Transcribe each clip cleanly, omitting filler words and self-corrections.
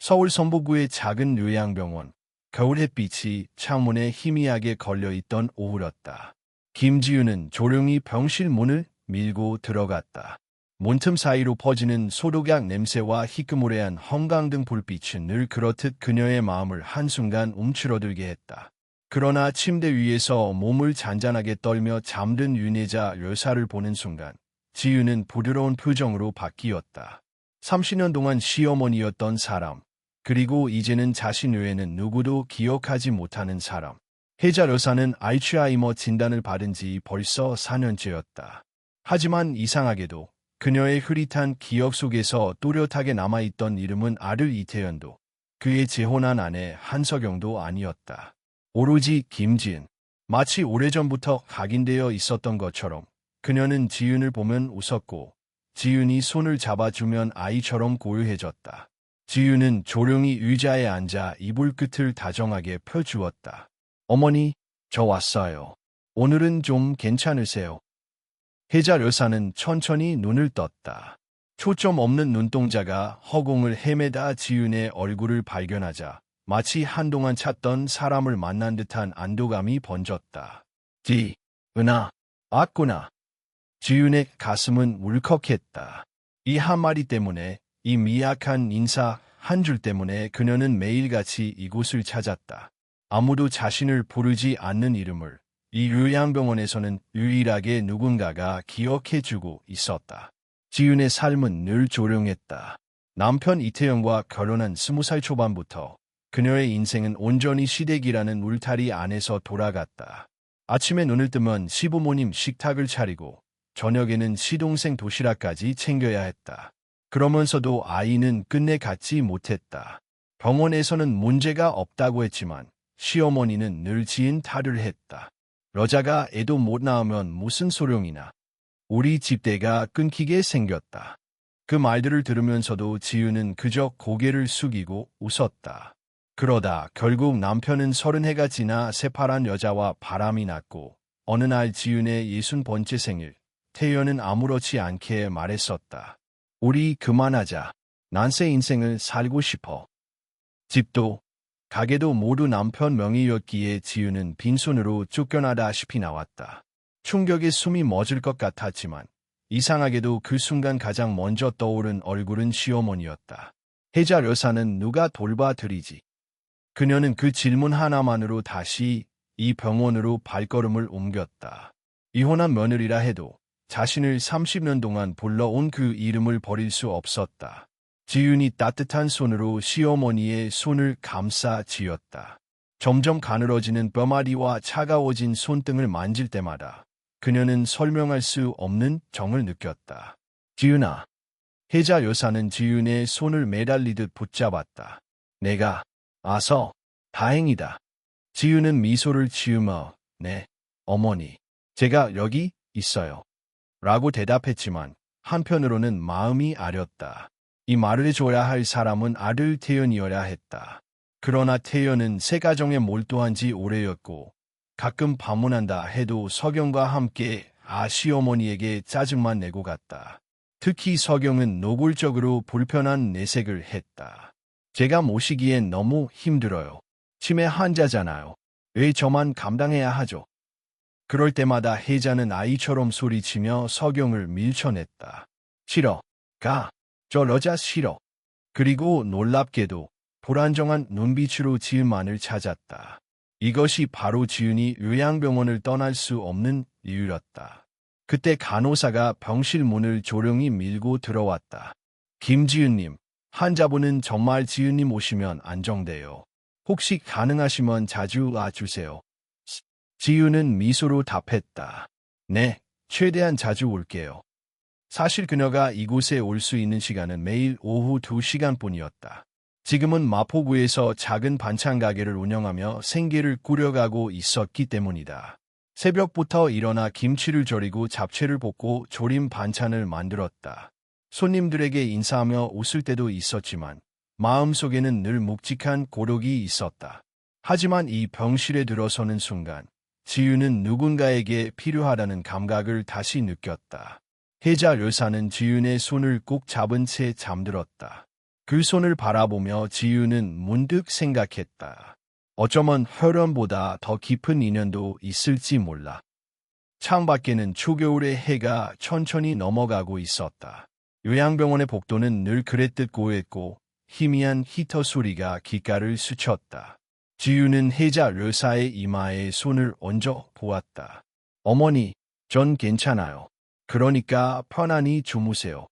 서울 성북구의 작은 요양병원. 겨울 햇빛이 창문에 희미하게 걸려있던 오후였다. 김지윤은 조용히 병실 문을 밀고 들어갔다. 문틈 사이로 퍼지는 소독약 냄새와 희끄무레한 형광등 불빛은 늘 그렇듯 그녀의 마음을 한순간 움츠러들게 했다. 그러나 침대 위에서 몸을 잔잔하게 떨며 잠든 윤혜자 여사를 보는 순간 지윤은 부드러운 표정으로 바뀌었다. 30년 동안 시어머니였던 사람, 그리고 이제는 자신 외에는 누구도 기억하지 못하는 사람. 혜자 여사는 알츠하이머 진단을 받은 지 벌써 4년째였다. 하지만 이상하게도 그녀의 흐릿한 기억 속에서 또렷하게 남아있던 이름은 아들 이태연도, 그의 재혼한 아내 한석영도 아니었다. 오로지 김지은. 마치 오래전부터 각인되어 있었던 것처럼 그녀는 지윤을 보면 웃었고 지윤이 손을 잡아주면 아이처럼 고요해졌다. 지윤은 조용히 의자에 앉아 이불 끝을 다정하게 펴주었다. 어머니, 저 왔어요. 오늘은 좀 괜찮으세요? 혜자 여사는 천천히 눈을 떴다. 초점 없는 눈동자가 허공을 헤매다 지윤의 얼굴을 발견하자 마치 한동안 찾던 사람을 만난 듯한 안도감이 번졌다. 은아, 왔구나. 지윤의 가슴은 울컥했다. 이 한마디 때문에, 이 미약한 인사 한 줄 때문에 그녀는 매일같이 이곳을 찾았다. 아무도 자신을 부르지 않는 이름을 이 요양병원에서는 유일하게 누군가가 기억해주고 있었다. 지윤의 삶은 늘 조용했다. 남편 이태영과 결혼한 20살 초반부터 그녀의 인생은 온전히 시댁이라는 울타리 안에서 돌아갔다. 아침에 눈을 뜨면 시부모님 식탁을 차리고 저녁에는 시동생 도시락까지 챙겨야 했다. 그러면서도 아이는 끝내 갖지 못했다. 병원에서는 문제가 없다고 했지만 시어머니는 늘 지인 탓을 했다. 여자가 애도 못 낳으면 무슨 소용이나. 우리 집대가 끊기게 생겼다. 그 말들을 들으면서도 지윤은 그저 고개를 숙이고 웃었다. 그러다 결국 남편은 30해가 지나 새파란 여자와 바람이 났고 어느 날 지윤의 60번째 생일, 태연은 아무렇지 않게 말했었다. 우리 그만하자. 난 새 인생을 살고 싶어. 집도 가게도 모두 남편 명의였기에 지윤은 빈손으로 쫓겨나다시피 나왔다. 충격에 숨이 멎을 것 같았지만 이상하게도 그 순간 가장 먼저 떠오른 얼굴은 시어머니였다. 혜자 여사는 누가 돌봐드리지? 그녀는 그 질문 하나만으로 다시 이 병원으로 발걸음을 옮겼다. 이혼한 며느리라 해도 자신을 30년 동안 불러온 그 이름을 버릴 수 없었다. 지윤이 따뜻한 손으로 시어머니의 손을 감싸 쥐었다. 점점 가늘어지는 뼈마디와 차가워진 손등을 만질 때마다 그녀는 설명할 수 없는 정을 느꼈다. 지윤아. 혜자 여사는 지윤의 손을 매달리듯 붙잡았다. 내가 와서 다행이다. 지윤은 미소를 지으며 네, 어머니. 제가 여기 있어요. 라고 대답했지만 한편으로는 마음이 아렸다. 이 말을 해줘야 할 사람은 아들 태연이어야 했다. 그러나 태연은 새 가정에 몰두한 지 오래였고 가끔 방문한다 해도 석영과 함께 시어머니에게 짜증만 내고 갔다. 특히 석영은 노골적으로 불편한 내색을 했다. 제가 모시기엔 너무 힘들어요. 치매 환자잖아요. 왜 저만 감당해야 하죠? 그럴 때마다 혜자는 아이처럼 소리치며 석영을 밀쳐냈다. 싫어. 가. 저 여자 싫어. 그리고 놀랍게도 불안정한 눈빛으로 지은만을 찾았다. 이것이 바로 지은이 요양병원을 떠날 수 없는 이유였다. 그때 간호사가 병실 문을 조용히 밀고 들어왔다. 김지은님, 환자분은 정말 지은님 오시면 안정돼요. 혹시 가능하시면 자주 와주세요. 지윤은 미소로 답했다. 네, 최대한 자주 올게요. 사실 그녀가 이곳에 올 수 있는 시간은 매일 오후 2시간뿐이었다. 지금은 마포구에서 작은 반찬 가게를 운영하며 생계를 꾸려가고 있었기 때문이다. 새벽부터 일어나 김치를 절이고 잡채를 볶고 조림 반찬을 만들었다. 손님들에게 인사하며 웃을 때도 있었지만 마음속에는 늘 묵직한 고독이 있었다. 하지만 이 병실에 들어서는 순간 지윤은 누군가에게 필요하다는 감각을 다시 느꼈다. 혜자 여사는 지윤의 손을 꼭 잡은 채 잠들었다. 그 손을 바라보며 지유는 문득 생각했다. 어쩌면 혈연보다 더 깊은 인연도 있을지 몰라. 창밖에는 초겨울의 해가 천천히 넘어가고 있었다. 요양병원의 복도는 늘 그랬듯 고요했고 희미한 히터 소리가 귓가를 스쳤다. 지유는 혜자 료사의 이마에 손을 얹어 보았다. 어머니, 전 괜찮아요. 그러니까 편안히 주무세요.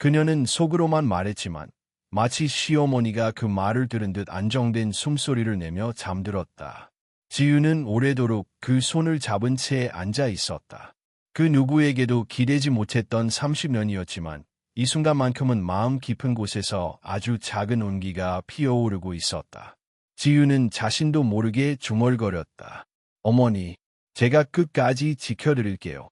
그녀는 속으로만 말했지만 마치 시어머니가 그 말을 들은 듯 안정된 숨소리를 내며 잠들었다. 지유는 오래도록 그 손을 잡은 채 앉아 있었다. 그 누구에게도 기대지 못했던 30년이었지만 이 순간만큼은 마음 깊은 곳에서 아주 작은 온기가 피어오르고 있었다. 지유는 자신도 모르게 중얼거렸다. 어머니, 제가 끝까지 지켜드릴게요.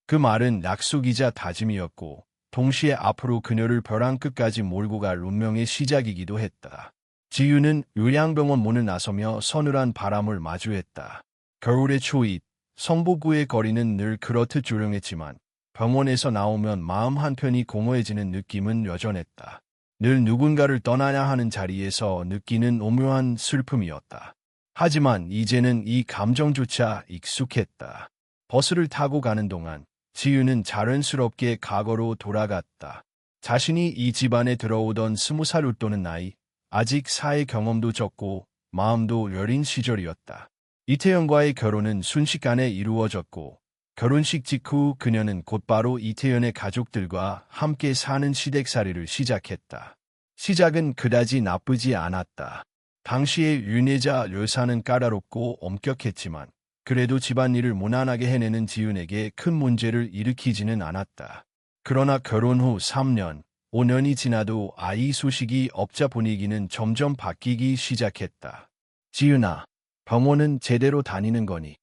그 말은 약속이자 다짐이었고 동시에 앞으로 그녀를 벼랑 끝까지 몰고 갈 운명의 시작이기도 했다. 지유는 요양병원 문을 나서며 서늘한 바람을 마주했다. 겨울의 초입, 성북구의 거리는 늘 그렇듯 조용했지만 병원에서 나오면 마음 한편이 공허해지는 느낌은 여전했다. 늘 누군가를 떠나야 하는 자리에서 느끼는 오묘한 슬픔이었다. 하지만 이제는 이 감정조차 익숙했다. 버스를 타고 가는 동안 지유는 자연스럽게 과거로 돌아갔다. 자신이 이 집안에 들어오던 20살 웃도는 나이, 아직 사회 경험도 적고 마음도 여린 시절이었다. 이태연과의 결혼은 순식간에 이루어졌고 결혼식 직후 그녀는 곧바로 이태연의 가족들과 함께 사는 시댁살이를 시작했다. 시작은 그다지 나쁘지 않았다. 당시의 윤혜자 료사는 까다롭고 엄격했지만 그래도 집안일을 무난하게 해내는 지윤에게 큰 문제를 일으키지는 않았다. 그러나 결혼 후 3년, 5년이 지나도 아이 소식이 없자 분위기는 점점 바뀌기 시작했다. 지윤아, 병원은 제대로 다니는 거니?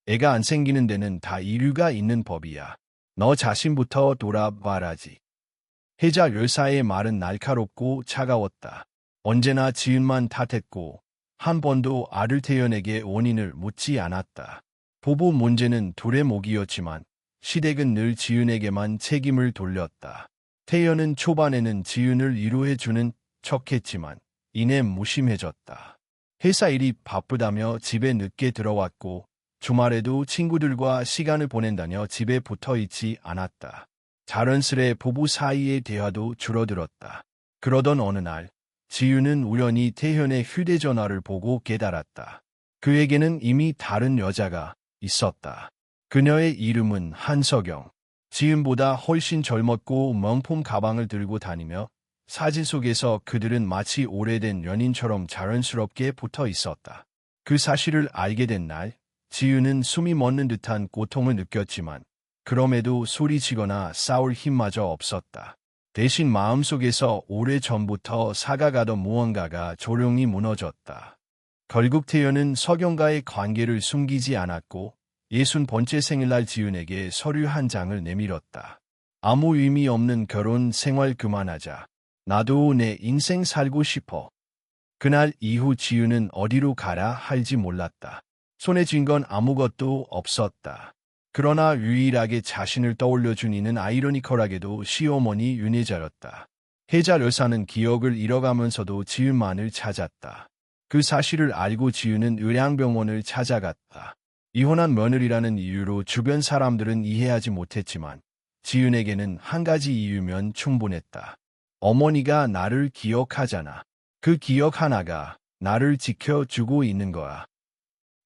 애가 안 생기는 데는 다 이유가 있는 법이야. 너 자신부터 돌아봐라지. 혜자 료사의 말은 날카롭고 차가웠다. 언제나 지윤만 탓했고 한 번도 아들 태연에게 원인을 묻지 않았다. 부부 문제는 둘의 몫이었지만 시댁은 늘 지윤에게만 책임을 돌렸다. 태연은 초반에는 지윤을 위로해주는 척했지만 이내 무심해졌다. 회사 일이 바쁘다며 집에 늦게 들어왔고 주말에도 친구들과 시간을 보낸다며 집에 붙어있지 않았다. 자연스레 부부 사이의 대화도 줄어들었다. 그러던 어느 날 지윤은 우연히 태현의 휴대전화를 보고 깨달았다. 그에게는 이미 다른 여자가 있었다. 그녀의 이름은 한석영. 지윤보다 훨씬 젊었고 명품 가방을 들고 다니며 사진 속에서 그들은 마치 오래된 연인처럼 자연스럽게 붙어 있었다. 그 사실을 알게 된 날, 지윤은 숨이 멎는 듯한 고통을 느꼈지만 그럼에도 소리치거나 싸울 힘마저 없었다. 대신 마음속에서 오래전부터 사가가던 무언가가 조용히 무너졌다. 결국 태연은 석영과의 관계를 숨기지 않았고 60번째 생일날 지윤에게 서류 한 장을 내밀었다. 아무 의미 없는 결혼 생활 그만하자. 나도 내 인생 살고 싶어. 그날 이후 지윤은 어디로 가라 할지 몰랐다. 손에 쥔 건 아무것도 없었다. 그러나 유일하게 자신을 떠올려준 이는 아이러니컬하게도 시어머니 윤혜자였다. 혜자 료사는 기억을 잃어가면서도 지윤만을 찾았다. 그 사실을 알고 지윤은 요양병원을 찾아갔다. 이혼한 며느리라는 이유로 주변 사람들은 이해하지 못했지만 지윤에게는 한 가지 이유면 충분했다. 어머니가 나를 기억하잖아. 그 기억 하나가 나를 지켜주고 있는 거야.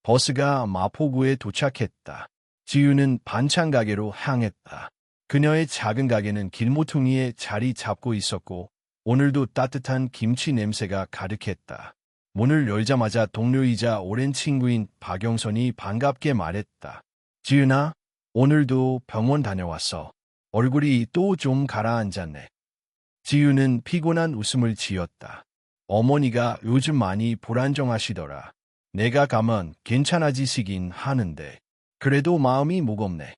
버스가 마포구에 도착했다. 지윤은 반찬 가게로 향했다. 그녀의 작은 가게는 길모퉁이에 자리 잡고 있었고 오늘도 따뜻한 김치 냄새가 가득했다. 문을 열자마자 동료이자 오랜 친구인 박영선이 반갑게 말했다. 지윤아, 오늘도 병원 다녀왔어. 얼굴이 또 좀 가라앉았네. 지윤은 피곤한 웃음을 지었다. 어머니가 요즘 많이 불안정하시더라. 내가 가면 괜찮아지시긴 하는데 그래도 마음이 무겁네.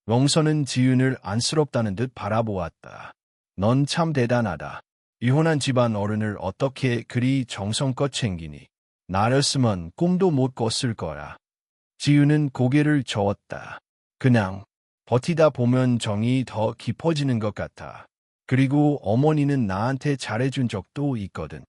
영선은 지윤을 안쓰럽다는 듯 바라보았다. 넌 참 대단하다. 이혼한 집안 어른을 어떻게 그리 정성껏 챙기니? 나였으면 꿈도 못 꿨을 거야. 지윤은 고개를 저었다. 그냥 버티다 보면 정이 더 깊어지는 것 같아. 그리고 어머니는 나한테 잘해준 적도 있거든.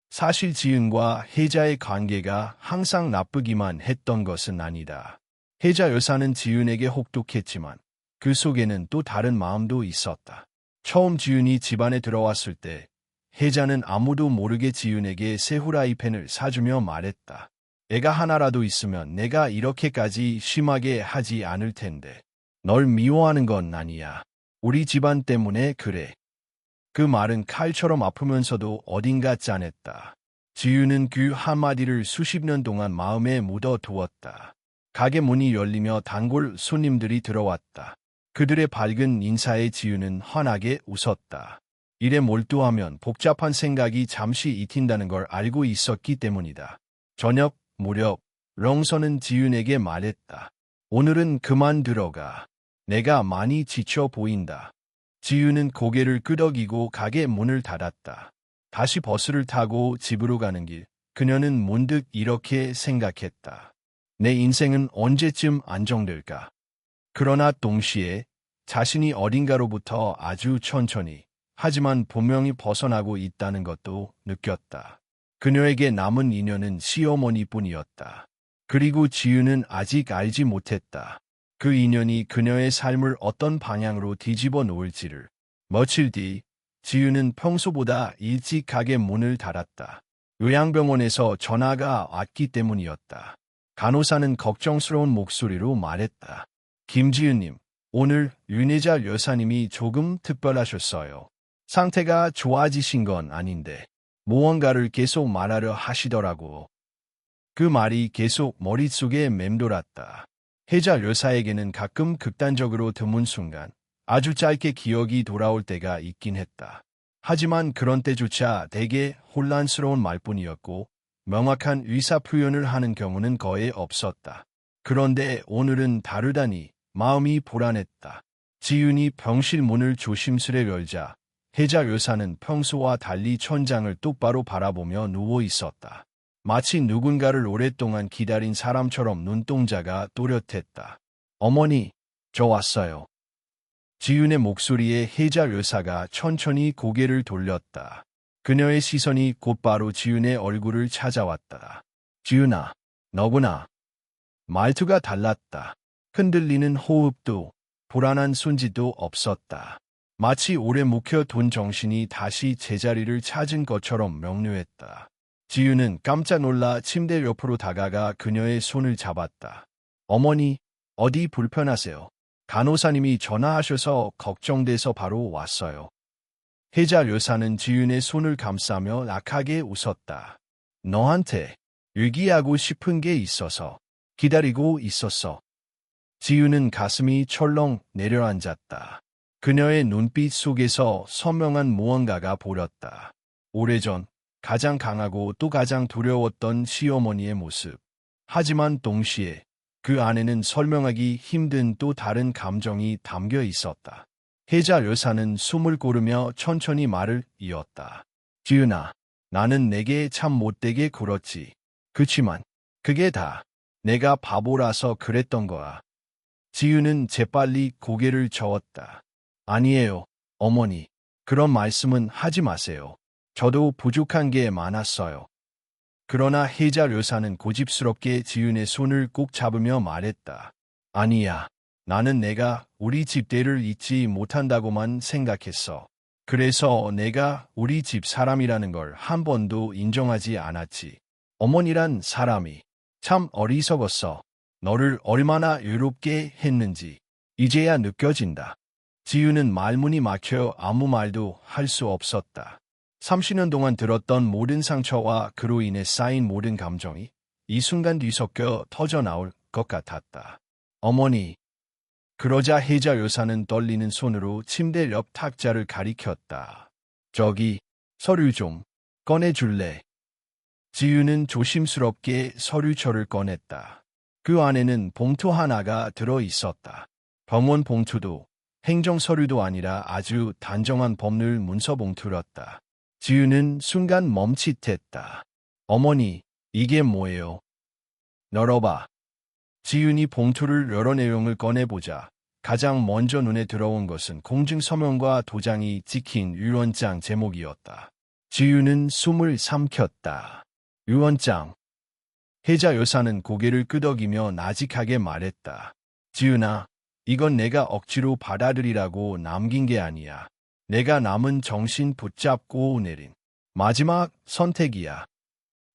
사실 지은과 혜자의 관계가 항상 나쁘기만 했던 것은 아니다. 혜자 여사는 지은에게 혹독했지만 그 속에는 또 다른 마음도 있었다. 처음 지은이 집안에 들어왔을 때 혜자는 아무도 모르게 지은에게 새 후라이팬을 사주며 말했다. 애가 하나라도 있으면 내가 이렇게까지 심하게 하지 않을 텐데. 널 미워하는 건 아니야. 우리 집안 때문에 그래. 그 말은 칼처럼 아프면서도 어딘가 짠했다. 지유는 그 한마디를 수십 년 동안 마음에 묻어두었다. 가게 문이 열리며 단골 손님들이 들어왔다. 그들의 밝은 인사에 지유는 환하게 웃었다. 일에 몰두하면 복잡한 생각이 잠시 잊힌다는 걸 알고 있었기 때문이다. 저녁 무렵 렁선은 지윤에게 말했다. 오늘은 그만 들어가. 내가 많이 지쳐 보인다. 지윤은 고개를 끄덕이고 가게 문을 닫았다. 다시 버스를 타고 집으로 가는 길, 그녀는 문득 이렇게 생각했다. 내 인생은 언제쯤 안정될까? 그러나 동시에 자신이 어딘가로부터 아주 천천히, 하지만 분명히 벗어나고 있다는 것도 느꼈다. 그녀에게 남은 인연은 시어머니뿐이었다. 그리고 지윤은 아직 알지 못했다. 그 인연이 그녀의 삶을 어떤 방향으로 뒤집어 놓을지를. 며칠 뒤 지윤은 평소보다 일찍 가게 문을 닫았다. 요양병원에서 전화가 왔기 때문이었다. 간호사는 걱정스러운 목소리로 말했다. 김지윤님, 오늘 윤혜자 여사님이 조금 특별하셨어요. 상태가 좋아지신 건 아닌데 무언가를 계속 말하려 하시더라고. 그 말이 계속 머릿속에 맴돌았다. 혜자 여사에게는 가끔 극단적으로 드문 순간, 아주 짧게 기억이 돌아올 때가 있긴 했다. 하지만 그런 때조차 대개 혼란스러운 말뿐이었고 명확한 의사 표현을 하는 경우는 거의 없었다. 그런데 오늘은 다르다니 마음이 불안했다. 지윤이 병실 문을 조심스레 열자 혜자 여사는 평소와 달리 천장을 똑바로 바라보며 누워 있었다. 마치 누군가를 오랫동안 기다린 사람처럼 눈동자가 또렷했다. 어머니, 저 왔어요. 지윤의 목소리에 혜자 여사가 천천히 고개를 돌렸다. 그녀의 시선이 곧바로 지윤의 얼굴을 찾아왔다. 지윤아, 너구나. 말투가 달랐다. 흔들리는 호흡도, 불안한 손짓도 없었다. 마치 오래 묵혀둔 정신이 다시 제자리를 찾은 것처럼 명료했다. 지윤은 깜짝 놀라 침대 옆으로 다가가 그녀의 손을 잡았다. 어머니, 어디 불편하세요? 간호사님이 전화하셔서 걱정돼서 바로 왔어요. 혜자 여사는 지윤의 손을 감싸며 약하게 웃었다. 너한테 얘기하고 싶은 게 있어서 기다리고 있었어. 지윤은 가슴이 철렁 내려앉았다. 그녀의 눈빛 속에서 선명한 무언가가 보였다. 오래전 가장 강하고 또 가장 두려웠던 시어머니의 모습. 하지만 동시에 그 안에는 설명하기 힘든 또 다른 감정이 담겨 있었다. 혜자 여사는 숨을 고르며 천천히 말을 이었다. 지은아, 나는 내게 참 못되게 굴었지. 그치만 그게 다 내가 바보라서 그랬던 거야. 지은은 재빨리 고개를 저었다. 아니에요, 어머니. 그런 말씀은 하지 마세요. 저도 부족한 게 많았어요. 그러나 혜자 여사는 고집스럽게 지은의 손을 꼭 잡으며 말했다. 아니야. 나는 내가 우리 집대를 잊지 못한다고만 생각했어. 그래서 내가 우리 집 사람이라는 걸 한 번도 인정하지 않았지. 어머니란 사람이 참 어리석었어. 너를 얼마나 외롭게 했는지 이제야 느껴진다. 지윤은 말문이 막혀 아무 말도 할 수 없었다. 30년 동안 들었던 모든 상처와 그로 인해 쌓인 모든 감정이 이 순간 뒤섞여 터져나올 것 같았다. 어머니. 그러자 혜자 여사는 떨리는 손으로 침대 옆 탁자를 가리켰다. 저기, 서류 좀 꺼내줄래? 지윤은 조심스럽게 서류철을 꺼냈다. 그 안에는 봉투 하나가 들어 있었다. 병원 봉투도 행정 서류도 아니라 아주 단정한 법률 문서 봉투였다. 지윤은 순간 멈칫했다. 어머니, 이게 뭐예요? 열어봐. 지윤이 봉투를 여러 내용을 꺼내보자 가장 먼저 눈에 들어온 것은 공증서명과 도장이 찍힌 유언장 제목이었다. 지유는 숨을 삼켰다. 유언장. 혜자 여사는 고개를 끄덕이며 나직하게 말했다. 지윤아, 이건 내가 억지로 받아들이라고 남긴 게 아니야. 내가 남은 정신 붙잡고 내린 마지막 선택이야.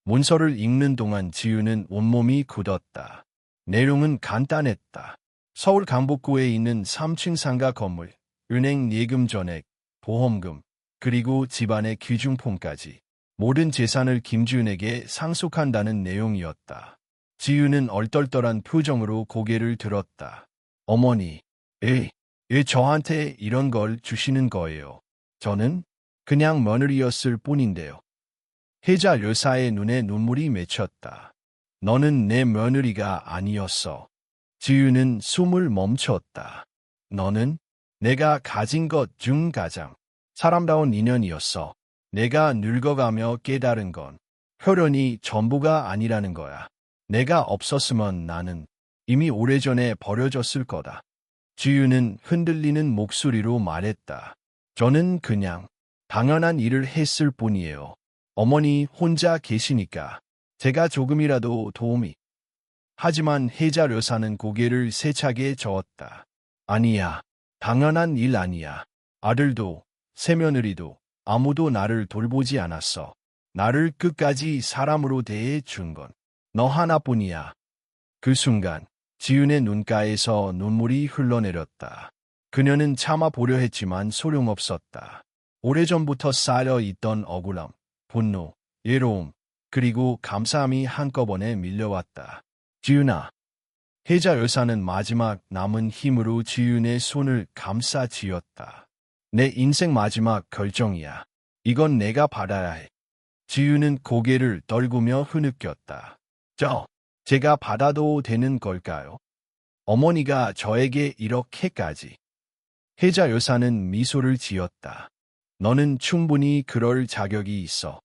문서를 읽는 동안 지윤은 온몸이 굳었다. 내용은 간단했다. 서울 강북구에 있는 3층 상가 건물, 은행 예금 전액, 보험금, 그리고 집안의 귀중품까지 모든 재산을 김지윤에게 상속한다는 내용이었다. 지윤은 얼떨떨한 표정으로 고개를 들었다. 어머니, 왜 저한테 이런 걸 주시는 거예요? 저는 그냥 며느리였을 뿐인데요. 혜자 여사의 눈에 눈물이 맺혔다. 너는 내 며느리가 아니었어. 지윤은 숨을 멈췄다. 너는 내가 가진 것 중 가장 사람다운 인연이었어. 내가 늙어가며 깨달은 건 혈연이 전부가 아니라는 거야. 내가 없었으면 나는 이미 오래전에 버려졌을 거다. 지윤은 흔들리는 목소리로 말했다. 저는 그냥 당연한 일을 했을 뿐이에요. 어머니 혼자 계시니까 제가 조금이라도 도움이. 하지만 혜자 여사는 고개를 세차게 저었다. 아니야. 당연한 일 아니야. 아들도 새며느리도 아무도 나를 돌보지 않았어. 나를 끝까지 사람으로 대해 준 건 너 하나뿐이야. 그 순간 지윤의 눈가에서 눈물이 흘러내렸다. 그녀는 참아보려 했지만 소용없었다. 오래전부터 쌓여있던 억울함, 분노, 외로움, 그리고 감사함이 한꺼번에 밀려왔다. 지윤아. 혜자 여사는 마지막 남은 힘으로 지윤의 손을 감싸쥐었다. 내 인생 마지막 결정이야. 이건 내가 받아야 해. 지윤은 고개를 떨구며 흐느꼈다. 제가 받아도 되는 걸까요? 어머니가 저에게 이렇게까지. 혜자 여사는 미소를 지었다. 너는 충분히 그럴 자격이 있어.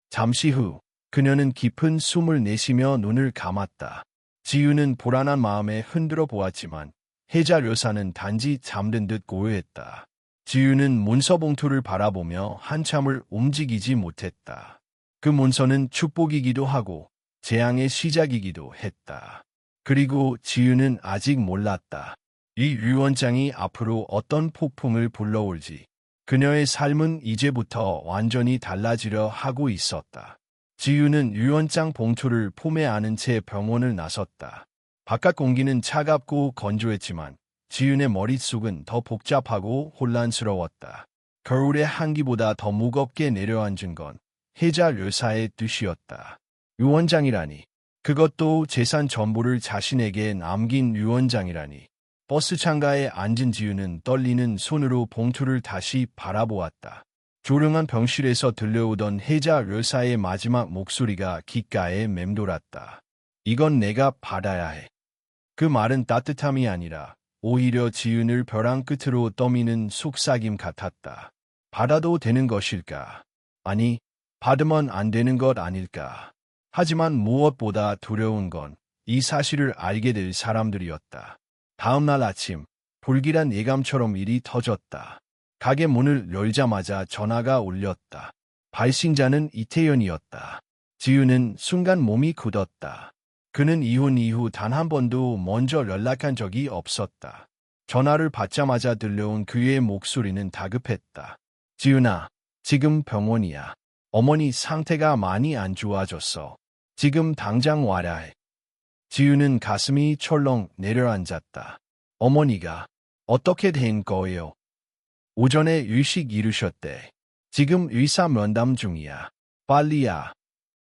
잠시 후 그녀는 깊은 숨을 내쉬며 눈을 감았다. 지윤은 불안한 마음에 흔들어 보았지만 혜자 여사는 단지 잠든 듯 고요했다. 지윤은 문서 봉투를 바라보며 한참을 움직이지 못했다. 그 문서는 축복이기도 하고 재앙의 시작이기도 했다. 그리고 지윤은 아직 몰랐다. 이 유언장이 앞으로 어떤 폭풍을 불러올지. 그녀의 삶은 이제부터 완전히 달라지려 하고 있었다. 지윤은 유언장 봉투를 품에 안은 채 병원을 나섰다. 바깥 공기는 차갑고 건조했지만 지윤의 머릿속은 더 복잡하고 혼란스러웠다. 겨울의 한기보다 더 무겁게 내려앉은 건 혜자 여사의 뜻이었다. 유언장이라니. 그것도 재산 전부를 자신에게 남긴 유언장이라니. 버스 창가에 앉은 지윤은 떨리는 손으로 봉투를 다시 바라보았다. 조용한 병실에서 들려오던 혜자 여사의 마지막 목소리가 귓가에 맴돌았다. 이건 내가 받아야 해. 그 말은 따뜻함이 아니라 오히려 지윤을 벼랑 끝으로 떠미는 속삭임 같았다. 받아도 되는 것일까? 아니, 받으면 안 되는 것 아닐까? 하지만 무엇보다 두려운 건 이 사실을 알게 될 사람들이었다. 다음 날 아침, 불길한 예감처럼 일이 터졌다. 가게 문을 열자마자 전화가 울렸다. 발신자는 이태연이었다. 지윤은 순간 몸이 굳었다. 그는 이혼 이후 단 한 번도 먼저 연락한 적이 없었다. 전화를 받자마자 들려온 그의 목소리는 다급했다. 지윤아, 지금 병원이야. 어머니 상태가 많이 안 좋아졌어. 지금 당장 와야 해. 지윤은 가슴이 철렁 내려앉았다. 어머니가 어떻게 된 거예요? 오전에 의식 잃으셨대. 지금 의사 면담 중이야. 빨리야.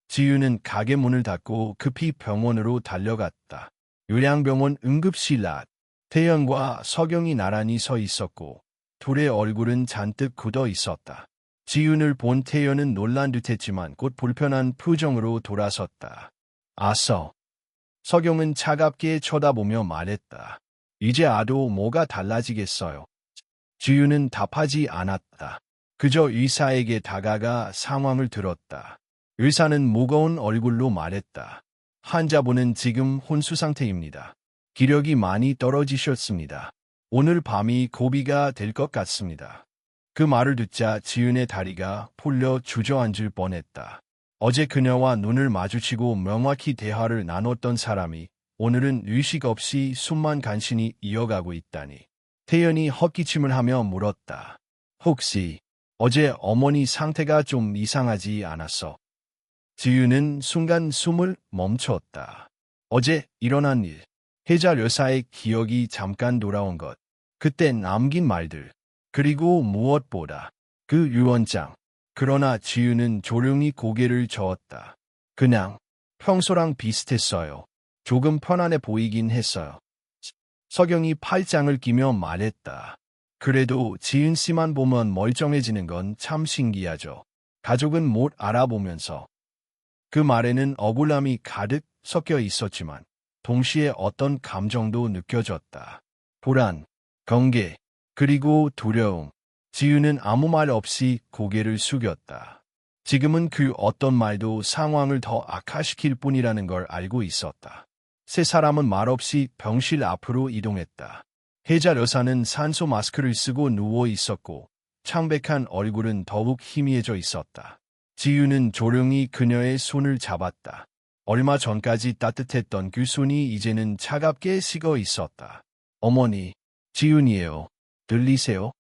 지윤은 가게 문을 닫고 급히 병원으로 달려갔다. 요양병원 응급실 앞. 태연과 서경이 나란히 서 있었고 둘의 얼굴은 잔뜩 굳어 있었다. 지윤을 본 태연은 놀란 듯했지만 곧 불편한 표정으로 돌아섰다. 아서. 서경은 차갑게 쳐다보며 말했다. 이제 아도 뭐가 달라지겠어요. 지윤은 답하지 않았다. 그저 의사에게 다가가 상황을 들었다. 의사는 무거운 얼굴로 말했다. 환자분은 지금 혼수 상태입니다. 기력이 많이 떨어지셨습니다. 오늘 밤이 고비가 될 것 같습니다. 그 말을 듣자 지은의 다리가 풀려 주저앉을 뻔했다. 어제 그녀와 눈을 마주치고 명확히 대화를 나눴던 사람이 오늘은 의식 없이 숨만 간신히 이어가고 있다니. 태연이 헛기침을 하며 물었다. 혹시 어제 어머니 상태가 좀 이상하지 않았어? 지은은 순간 숨을 멈췄다. 어제 일어난 일, 혜자 여사의 기억이 잠깐 돌아온 것, 그때 남긴 말들, 그리고 무엇보다 그 유언장. 그러나 지은은 조용히 고개를 저었다. 그냥 평소랑 비슷했어요. 조금 편안해 보이긴 했어요. 서경이 팔짱을 끼며 말했다. 그래도 지은 씨만 보면 멀쩡해지는 건 참 신기하죠. 가족은 못 알아보면서. 그 말에는 억울함이 가득 섞여 있었지만 동시에 어떤 감정도 느껴졌다. 불안, 경계, 그리고 두려움. 지은은 아무 말 없이 고개를 숙였다. 지금은 그 어떤 말도 상황을 더 악화시킬 뿐이라는 걸 알고 있었다. 세 사람은 말없이 병실 앞으로 이동했다. 혜자 여사는 산소 마스크를 쓰고 누워 있었고 창백한 얼굴은 더욱 희미해져 있었다. 지윤은 조용히 그녀의 손을 잡았다. 얼마 전까지 따뜻했던 그 손이 이제는 차갑게 식어 있었다. 어머니, 지윤이에요. 들리세요?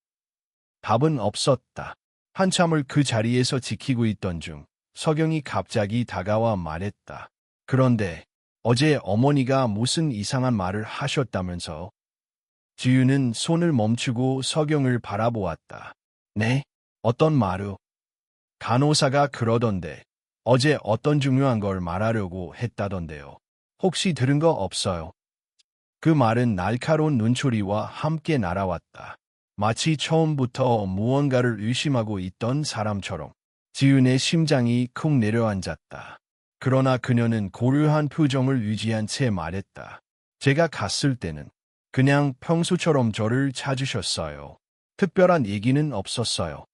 답은 없었다. 한참을 그 자리에서 지키고 있던 중 서경이 갑자기 다가와 말했다. 그런데 어제 어머니가 무슨 이상한 말을 하셨다면서? 지윤은 손을 멈추고 서경을 바라보았다. 네? 어떤 말을? 간호사가 그러던데 어제 어떤 중요한 걸 말하려고 했다던데요. 혹시 들은 거 없어요? 그 말은 날카로운 눈초리와 함께 날아왔다. 마치 처음부터 무언가를 의심하고 있던 사람처럼 지윤의 심장이 쿵 내려앉았다. 그러나 그녀는 고요한 표정을 유지한 채 말했다. 제가 갔을 때는 그냥 평소처럼 저를 찾으셨어요. 특별한 얘기는 없었어요.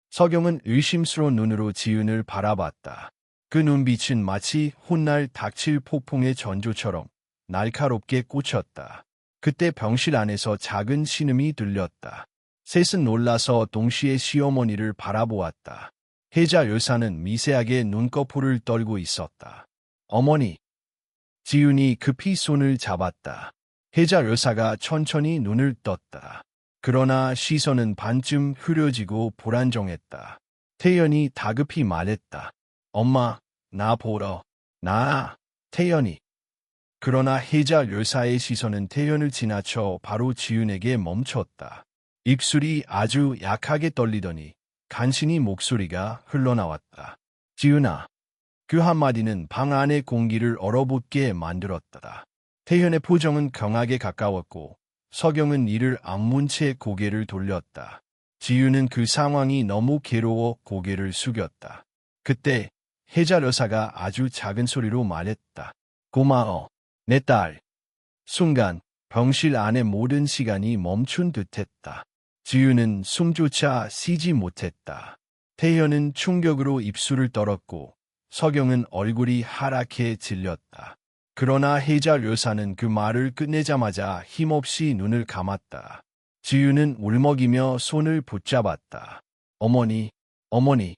서경은 의심스러운 눈으로 지윤을 바라봤다. 그 눈빛은 마치 훗날 닥칠 폭풍의 전조처럼 날카롭게 꽂혔다. 그때 병실 안에서 작은 신음이 들렸다. 셋은 놀라서 동시에 시어머니를 바라보았다. 혜자 여사는 미세하게 눈꺼풀을 떨고 있었다. 어머니. 지윤이 급히 손을 잡았다. 혜자 여사가 천천히 눈을 떴다. 그러나 시선은 반쯤 흐려지고 불안정했다. 태연이 다급히 말했다. 엄마, 나 보러. 태연이. 그러나 혜자 여사의 시선은 태연을 지나쳐 바로 지윤에게 멈췄다. 입술이 아주 약하게 떨리더니 간신히 목소리가 흘러나왔다. 지윤아. 그 한마디는 방 안의 공기를 얼어붙게 만들었다. 태연의 표정은 경악에 가까웠고 서경은 이를 악문 채 고개를 돌렸다. 지윤은 그 상황이 너무 괴로워 고개를 숙였다. 그때 혜자 여사가 아주 작은 소리로 말했다. 고마워, 내 딸. 순간 병실 안의 모든 시간이 멈춘 듯했다. 지윤은 숨조차 쉬지 못했다. 태연은 충격으로 입술을 떨었고 서경은 얼굴이 하얗게 질렸다. 그러나 혜자 여사는 그 말을 끝내자마자 힘없이 눈을 감았다. 지윤은 울먹이며 손을 붙잡았다. 어머니, 어머니.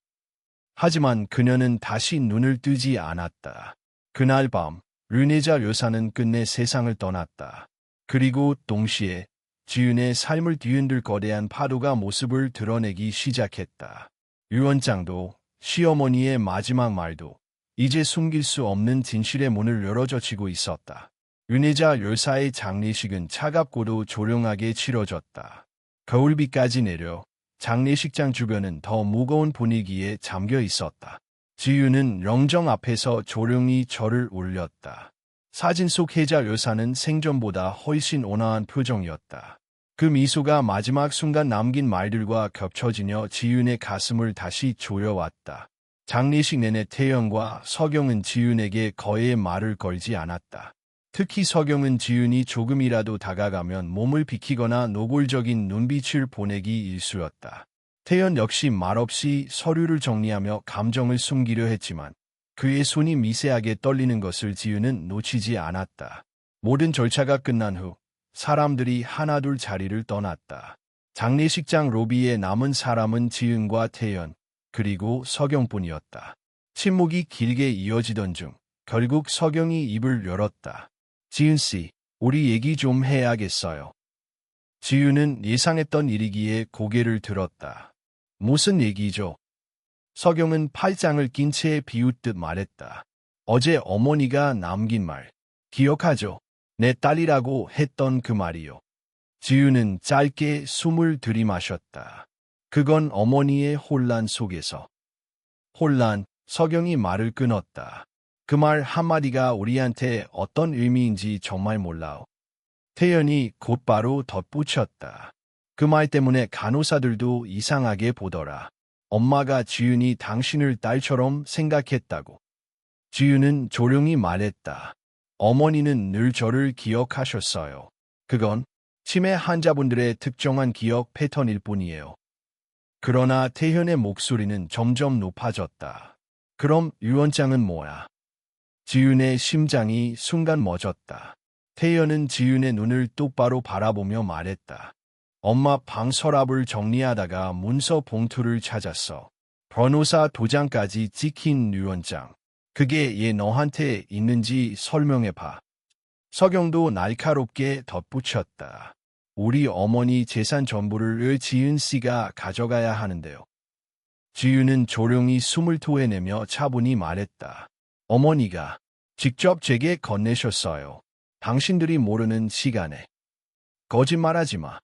하지만 그녀는 다시 눈을 뜨지 않았다. 그날 밤, 르네자 여사는 끝내 세상을 떠났다. 그리고 동시에 지윤의 삶을 뒤흔들 거대한 파도가 모습을 드러내기 시작했다. 유언장도 시어머니의 마지막 말도 이제 숨길 수 없는 진실의 문을 열어젖히고 있었다. 르네자 여사의 장례식은 차갑고도 조용하게 치러졌다. 겨울비까지 내려 장례식장 주변은 더 무거운 분위기에 잠겨 있었다. 지윤은 영정 앞에서 조용히 절을 올렸다. 사진 속 혜자 여사는 생전보다 훨씬 온화한 표정이었다. 그 미소가 마지막 순간 남긴 말들과 겹쳐지며 지윤의 가슴을 다시 조여왔다. 장례식 내내 태연과 서경은 지윤에게 거의 말을 걸지 않았다. 특히 서경은 지윤이 조금이라도 다가가면 몸을 비키거나 노골적인 눈빛을 보내기 일쑤였다. 태연 역시 말없이 서류를 정리하며 감정을 숨기려 했지만 그의 손이 미세하게 떨리는 것을 지윤은 놓치지 않았다. 모든 절차가 끝난 후 사람들이 하나둘 자리를 떠났다. 장례식장 로비에 남은 사람은 지은과 태연, 그리고 석영뿐이었다. 침묵이 길게 이어지던 중 결국 석영이 입을 열었다. 지은 씨, 우리 얘기 좀 해야겠어요. 지은은 예상했던 일이기에 고개를 들었다. 무슨 얘기죠? 석영은 팔짱을 낀 채 비웃듯 말했다. 어제 어머니가 남긴 말, 기억하죠? 내 딸이라고 했던 그 말이요. 지은은 짧게 숨을 들이마셨다. 그건 어머니의 혼란 속에서. 혼란, 석영이 말을 끊었다. 그 말 한마디가 우리한테 어떤 의미인지 정말 몰라요. 태연이 곧바로 덧붙였다. 그 말 때문에 간호사들도 이상하게 보더라. 엄마가 지은이 당신을 딸처럼 생각했다고. 지은은 조용히 말했다. 어머니는 늘 저를 기억하셨어요. 그건 치매 환자분들의 특정한 기억 패턴일 뿐이에요. 그러나 태현의 목소리는 점점 높아졌다. 그럼 유언장은 뭐야? 지윤의 심장이 순간 멎었다. 태현은 지윤의 눈을 똑바로 바라보며 말했다. 엄마 방 서랍을 정리하다가 문서 봉투를 찾았어. 변호사 도장까지 찍힌 유언장. 그게 얘 너한테 있는지 설명해봐. 석영도 날카롭게 덧붙였다. 우리 어머니 재산 전부를 지윤 씨가 가져가야 하는데요. 지윤은 조용히 숨을 토해내며 차분히 말했다. 어머니가 직접 제게 건네셨어요. 당신들이 모르는 시간에. 거짓말하지 마.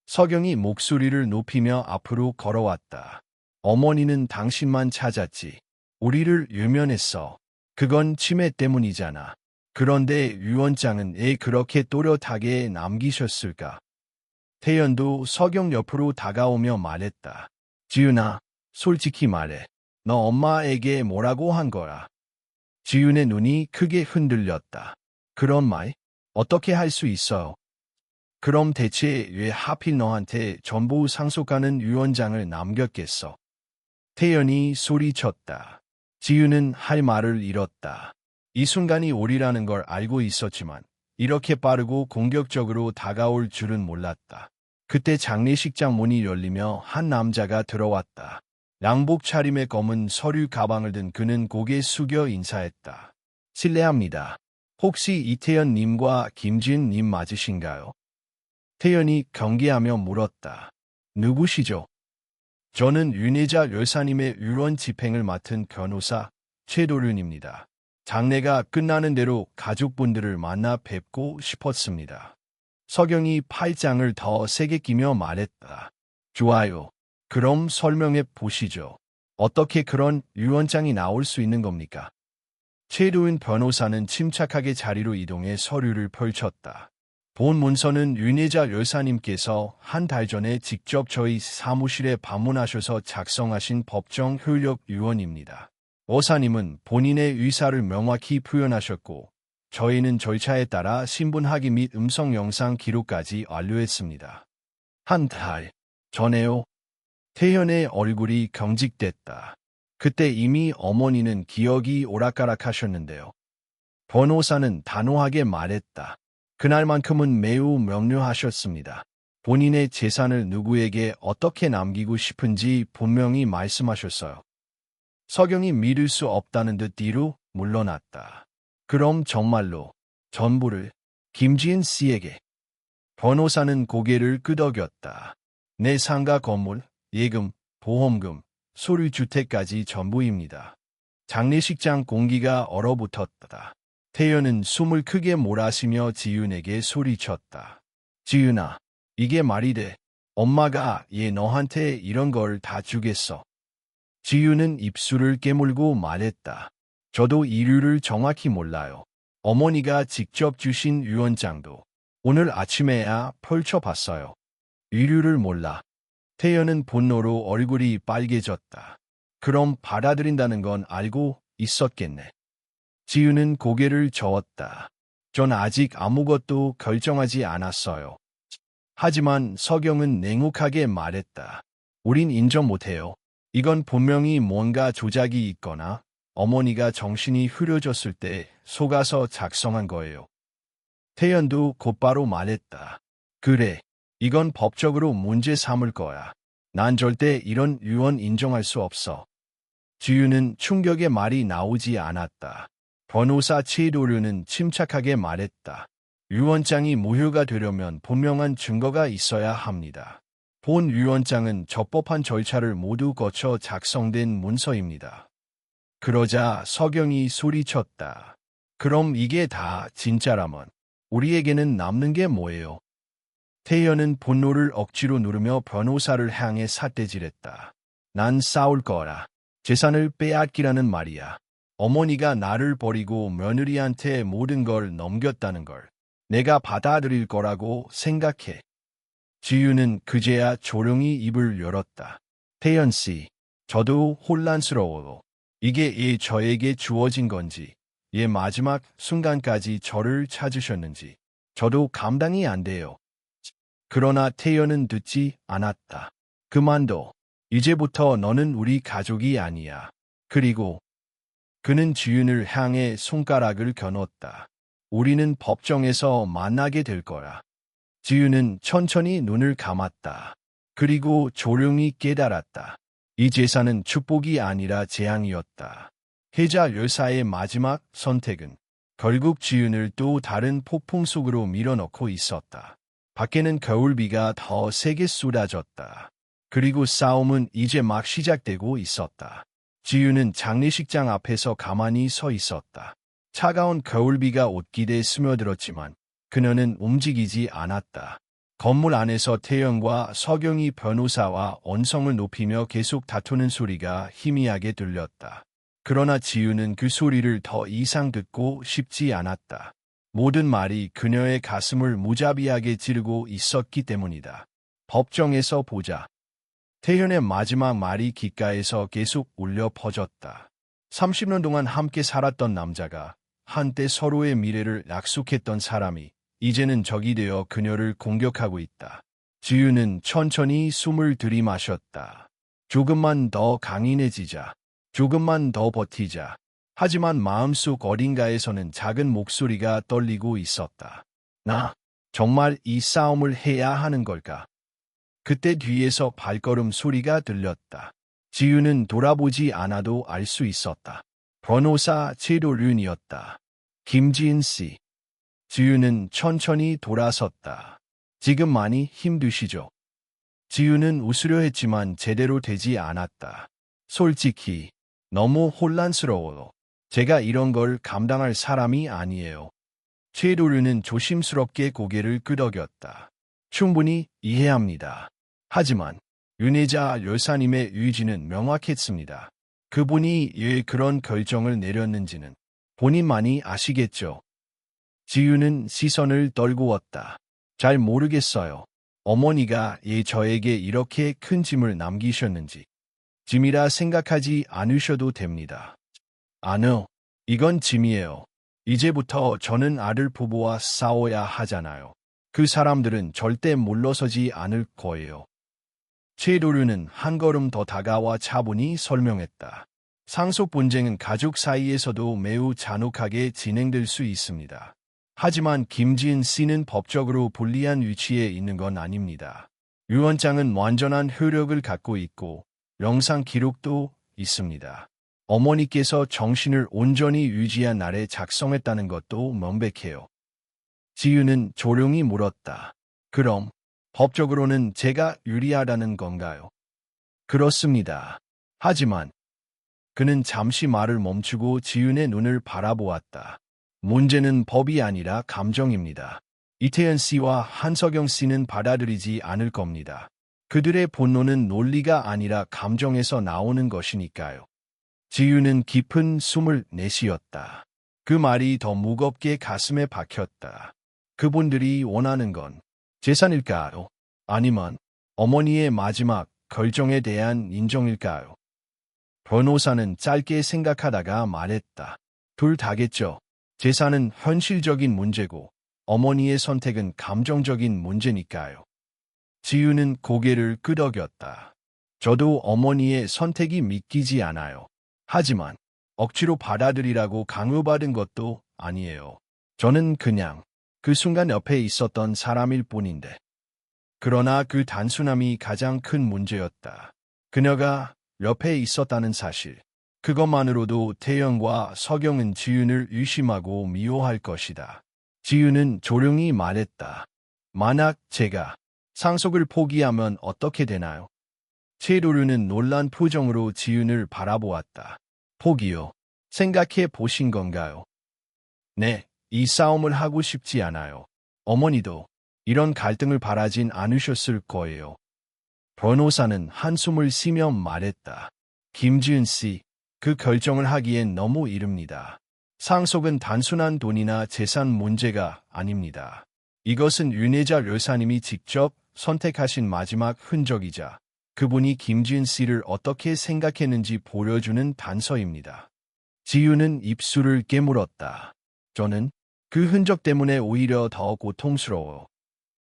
석영이 목소리를 높이며 앞으로 걸어왔다. 어머니는 당신만 찾았지. 우리를 유면했어. 그건 치매 때문이잖아. 그런데 유언장은 왜 그렇게 또렷하게 남기셨을까? 태연도 석영 옆으로 다가오며 말했다. 지윤아, 솔직히 말해. 너 엄마에게 뭐라고 한 거야? 지윤의 눈이 크게 흔들렸다. 그런 말? 어떻게 할 수 있어요? 그럼 대체 왜 하필 너한테 전부 상속하는 유언장을 남겼겠어? 태연이 소리쳤다. 지윤은 할 말을 잃었다. 이 순간이 오리라는 걸 알고 있었지만 이렇게 빠르고 공격적으로 다가올 줄은 몰랐다. 그때 장례식장 문이 열리며 한 남자가 들어왔다. 양복 차림의 검은 서류 가방을 든 그는 고개 숙여 인사했다. 실례합니다. 혹시 이태연 님과 김지은 님 맞으신가요? 태연이 경계하며 물었다. 누구시죠? 저는 윤혜자 여사님의 유언 집행을 맡은 변호사 최도륜입니다. 장례가 끝나는 대로 가족분들을 만나 뵙고 싶었습니다. 석영이 팔짱을 더 세게 끼며 말했다. 좋아요. 그럼 설명해 보시죠. 어떻게 그런 유언장이 나올 수 있는 겁니까? 최도윤 변호사는 침착하게 자리로 이동해 서류를 펼쳤다. 본 문서는 윤혜자 여사님께서 한 달 전에 직접 저희 사무실에 방문하셔서 작성하신 법정 효력 유언입니다. 여사님은 본인의 의사를 명확히 표현하셨고 저희는 절차에 따라 신분 확인 및 음성 영상 기록까지 완료했습니다. 한 달 전에요. 태연의 얼굴이 경직됐다. 그때 이미 어머니는 기억이 오락가락하셨는데요. 변호사는 단호하게 말했다. 그날만큼은 매우 명료하셨습니다. 본인의 재산을 누구에게 어떻게 남기고 싶은지 분명히 말씀하셨어요. 석영이 믿을 수 없다는 듯 뒤로 물러났다. 그럼 정말로 전부를 김지은 씨에게. 변호사는 고개를 끄덕였다. 내 상가 건물, 예금, 보험금, 소유주택까지 전부입니다. 장례식장 공기가 얼어붙었다. 태연은 숨을 크게 몰아쉬며 지윤에게 소리쳤다. 지윤아, 이게 말이 돼. 엄마가 얘 너한테 이런 걸 다 주겠어. 지윤은 입술을 깨물고 말했다. 저도 이유를 정확히 몰라요. 어머니가 직접 주신 유언장도 오늘 아침에야 펼쳐봤어요. 이유를 몰라. 태연은 분노로 얼굴이 빨개졌다. 그럼 받아들인다는 건 알고 있었겠네. 지윤은 고개를 저었다. 전 아직 아무것도 결정하지 않았어요. 하지만 석영은 냉혹하게 말했다. 우린 인정 못해요. 이건 분명히 뭔가 조작이 있거나 어머니가 정신이 흐려졌을 때 속아서 작성한 거예요. 태연도 곧바로 말했다. 그래, 이건 법적으로 문제 삼을 거야. 난 절대 이런 유언 인정할 수 없어. 지유는 충격의 말이 나오지 않았다. 변호사 최도류는 침착하게 말했다. 유언장이 무효가 되려면 분명한 증거가 있어야 합니다. 본 유언장은 적법한 절차를 모두 거쳐 작성된 문서입니다. 그러자 서경이 소리쳤다. 그럼 이게 다 진짜라면 우리에게는 남는 게 뭐예요? 태연은 분노를 억지로 누르며 변호사를 향해 삿대질했다. 난 싸울 거라. 재산을 빼앗기라는 말이야. 어머니가 나를 버리고 며느리한테 모든 걸 넘겼다는 걸 내가 받아들일 거라고 생각해. 지유는 그제야 조용히 입을 열었다. 태연 씨, 저도 혼란스러워요. 이게 저에게 주어진 건지, 마지막 순간까지 저를 찾으셨는지, 저도 감당이 안 돼요. 그러나 태연은 듣지 않았다. 그만둬. 이제부터 너는 우리 가족이 아니야. 그리고 그는 지윤을 향해 손가락을 겨눴다. 우리는 법정에서 만나게 될 거야. 지윤은 천천히 눈을 감았다. 그리고 조용히 깨달았다. 이 제사는 축복이 아니라 재앙이었다. 혜자 열사의 마지막 선택은 결국 지윤을 또 다른 폭풍 속으로 밀어넣고 있었다. 밖에는 겨울비가 더 세게 쏟아졌다. 그리고 싸움은 이제 막 시작되고 있었다. 지윤은 장례식장 앞에서 가만히 서 있었다. 차가운 겨울비가 옷깃에 스며들었지만 그녀는 움직이지 않았다. 건물 안에서 태연과 서경이 변호사와 언성을 높이며 계속 다투는 소리가 희미하게 들렸다. 그러나 지윤은 그 소리를 더 이상 듣고 싶지 않았다. 모든 말이 그녀의 가슴을 무자비하게 찌르고 있었기 때문이다. 법정에서 보자. 태연의 마지막 말이 귓가에서 계속 울려 퍼졌다. 30년 동안 함께 살았던 남자가 한때 서로의 미래를 약속했던 사람이 이제는 적이 되어 그녀를 공격하고 있다. 지유는 천천히 숨을 들이마셨다. 조금만 더 강인해지자. 조금만 더 버티자. 하지만 마음속 어딘가에서는 작은 목소리가 떨리고 있었다. 나 정말 이 싸움을 해야 하는 걸까? 그때 뒤에서 발걸음 소리가 들렸다. 지유는 돌아보지 않아도 알 수 있었다. 변호사 최도륜이었다. 김지인 씨. 지유는 천천히 돌아섰다. 지금 많이 힘드시죠? 지유는 웃으려 했지만 제대로 되지 않았다. 솔직히 너무 혼란스러워요. 제가 이런 걸 감당할 사람이 아니에요. 최도륜은 조심스럽게 고개를 끄덕였다. 충분히 이해합니다. 하지만 윤혜자 열사님의 의지는 명확했습니다. 그분이 왜 그런 결정을 내렸는지는 본인만이 아시겠죠. 지유는 시선을 떨구었다. 잘 모르겠어요. 어머니가 저에게 이렇게 큰 짐을 남기셨는지. 짐이라 생각하지 않으셔도 됩니다. 아니요. 이건 짐이에요. 이제부터 저는 아들 부부와 싸워야 하잖아요. 그 사람들은 절대 물러서지 않을 거예요. 최도륜은 한 걸음 더 다가와 차분히 설명했다. 상속 분쟁은 가족 사이에서도 매우 잔혹하게 진행될 수 있습니다. 하지만 김지은 씨는 법적으로 불리한 위치에 있는 건 아닙니다. 유언장은 완전한 효력을 갖고 있고 영상 기록도 있습니다. 어머니께서 정신을 온전히 유지한 날에 작성했다는 것도 명백해요. 지유는 조용히 물었다. 그럼 법적으로는 제가 유리하다는 건가요? 그렇습니다. 하지만 그는 잠시 말을 멈추고 지윤의 눈을 바라보았다. 문제는 법이 아니라 감정입니다. 이태연 씨와 한석영 씨는 받아들이지 않을 겁니다. 그들의 분노는 논리가 아니라 감정에서 나오는 것이니까요. 지유는 깊은 숨을 내쉬었다. 그 말이 더 무겁게 가슴에 박혔다. 그분들이 원하는 건 재산일까요? 아니면 어머니의 마지막 결정에 대한 인정일까요? 변호사는 짧게 생각하다가 말했다. 둘 다겠죠. 재산은 현실적인 문제고 어머니의 선택은 감정적인 문제니까요. 지유는 고개를 끄덕였다. 저도 어머니의 선택이 믿기지 않아요. 하지만 억지로 받아들이라고 강요받은 것도 아니에요. 저는 그냥 그 순간 옆에 있었던 사람일 뿐인데. 그러나 그 단순함이 가장 큰 문제였다. 그녀가 옆에 있었다는 사실. 그것만으로도 태연과 서경은 지윤을 의심하고 미워할 것이다. 지윤은 조용히 말했다. 만약 제가 상속을 포기하면 어떻게 되나요? 최도류는 놀란 표정으로 지윤을 바라보았다. 포기요? 생각해 보신 건가요? 네, 이 싸움을 하고 싶지 않아요. 어머니도 이런 갈등을 바라진 않으셨을 거예요. 변호사는 한숨을 쉬며 말했다. 김지은 씨, 그 결정을 하기엔 너무 이릅니다. 상속은 단순한 돈이나 재산 문제가 아닙니다. 이것은 윤혜자 여사님이 직접 선택하신 마지막 흔적이자 그분이 김지은 씨를 어떻게 생각했는지 보여주는 단서입니다. 지유는 입술을 깨물었다. 저는 그 흔적 때문에 오히려 더 고통스러워.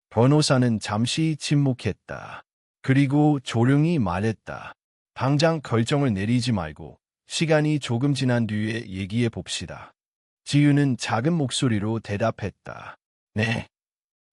변호사는 잠시 침묵했다. 그리고 조용히 말했다. 당장 결정을 내리지 말고 시간이 조금 지난 뒤에 얘기해 봅시다. 지유는 작은 목소리로 대답했다. 네.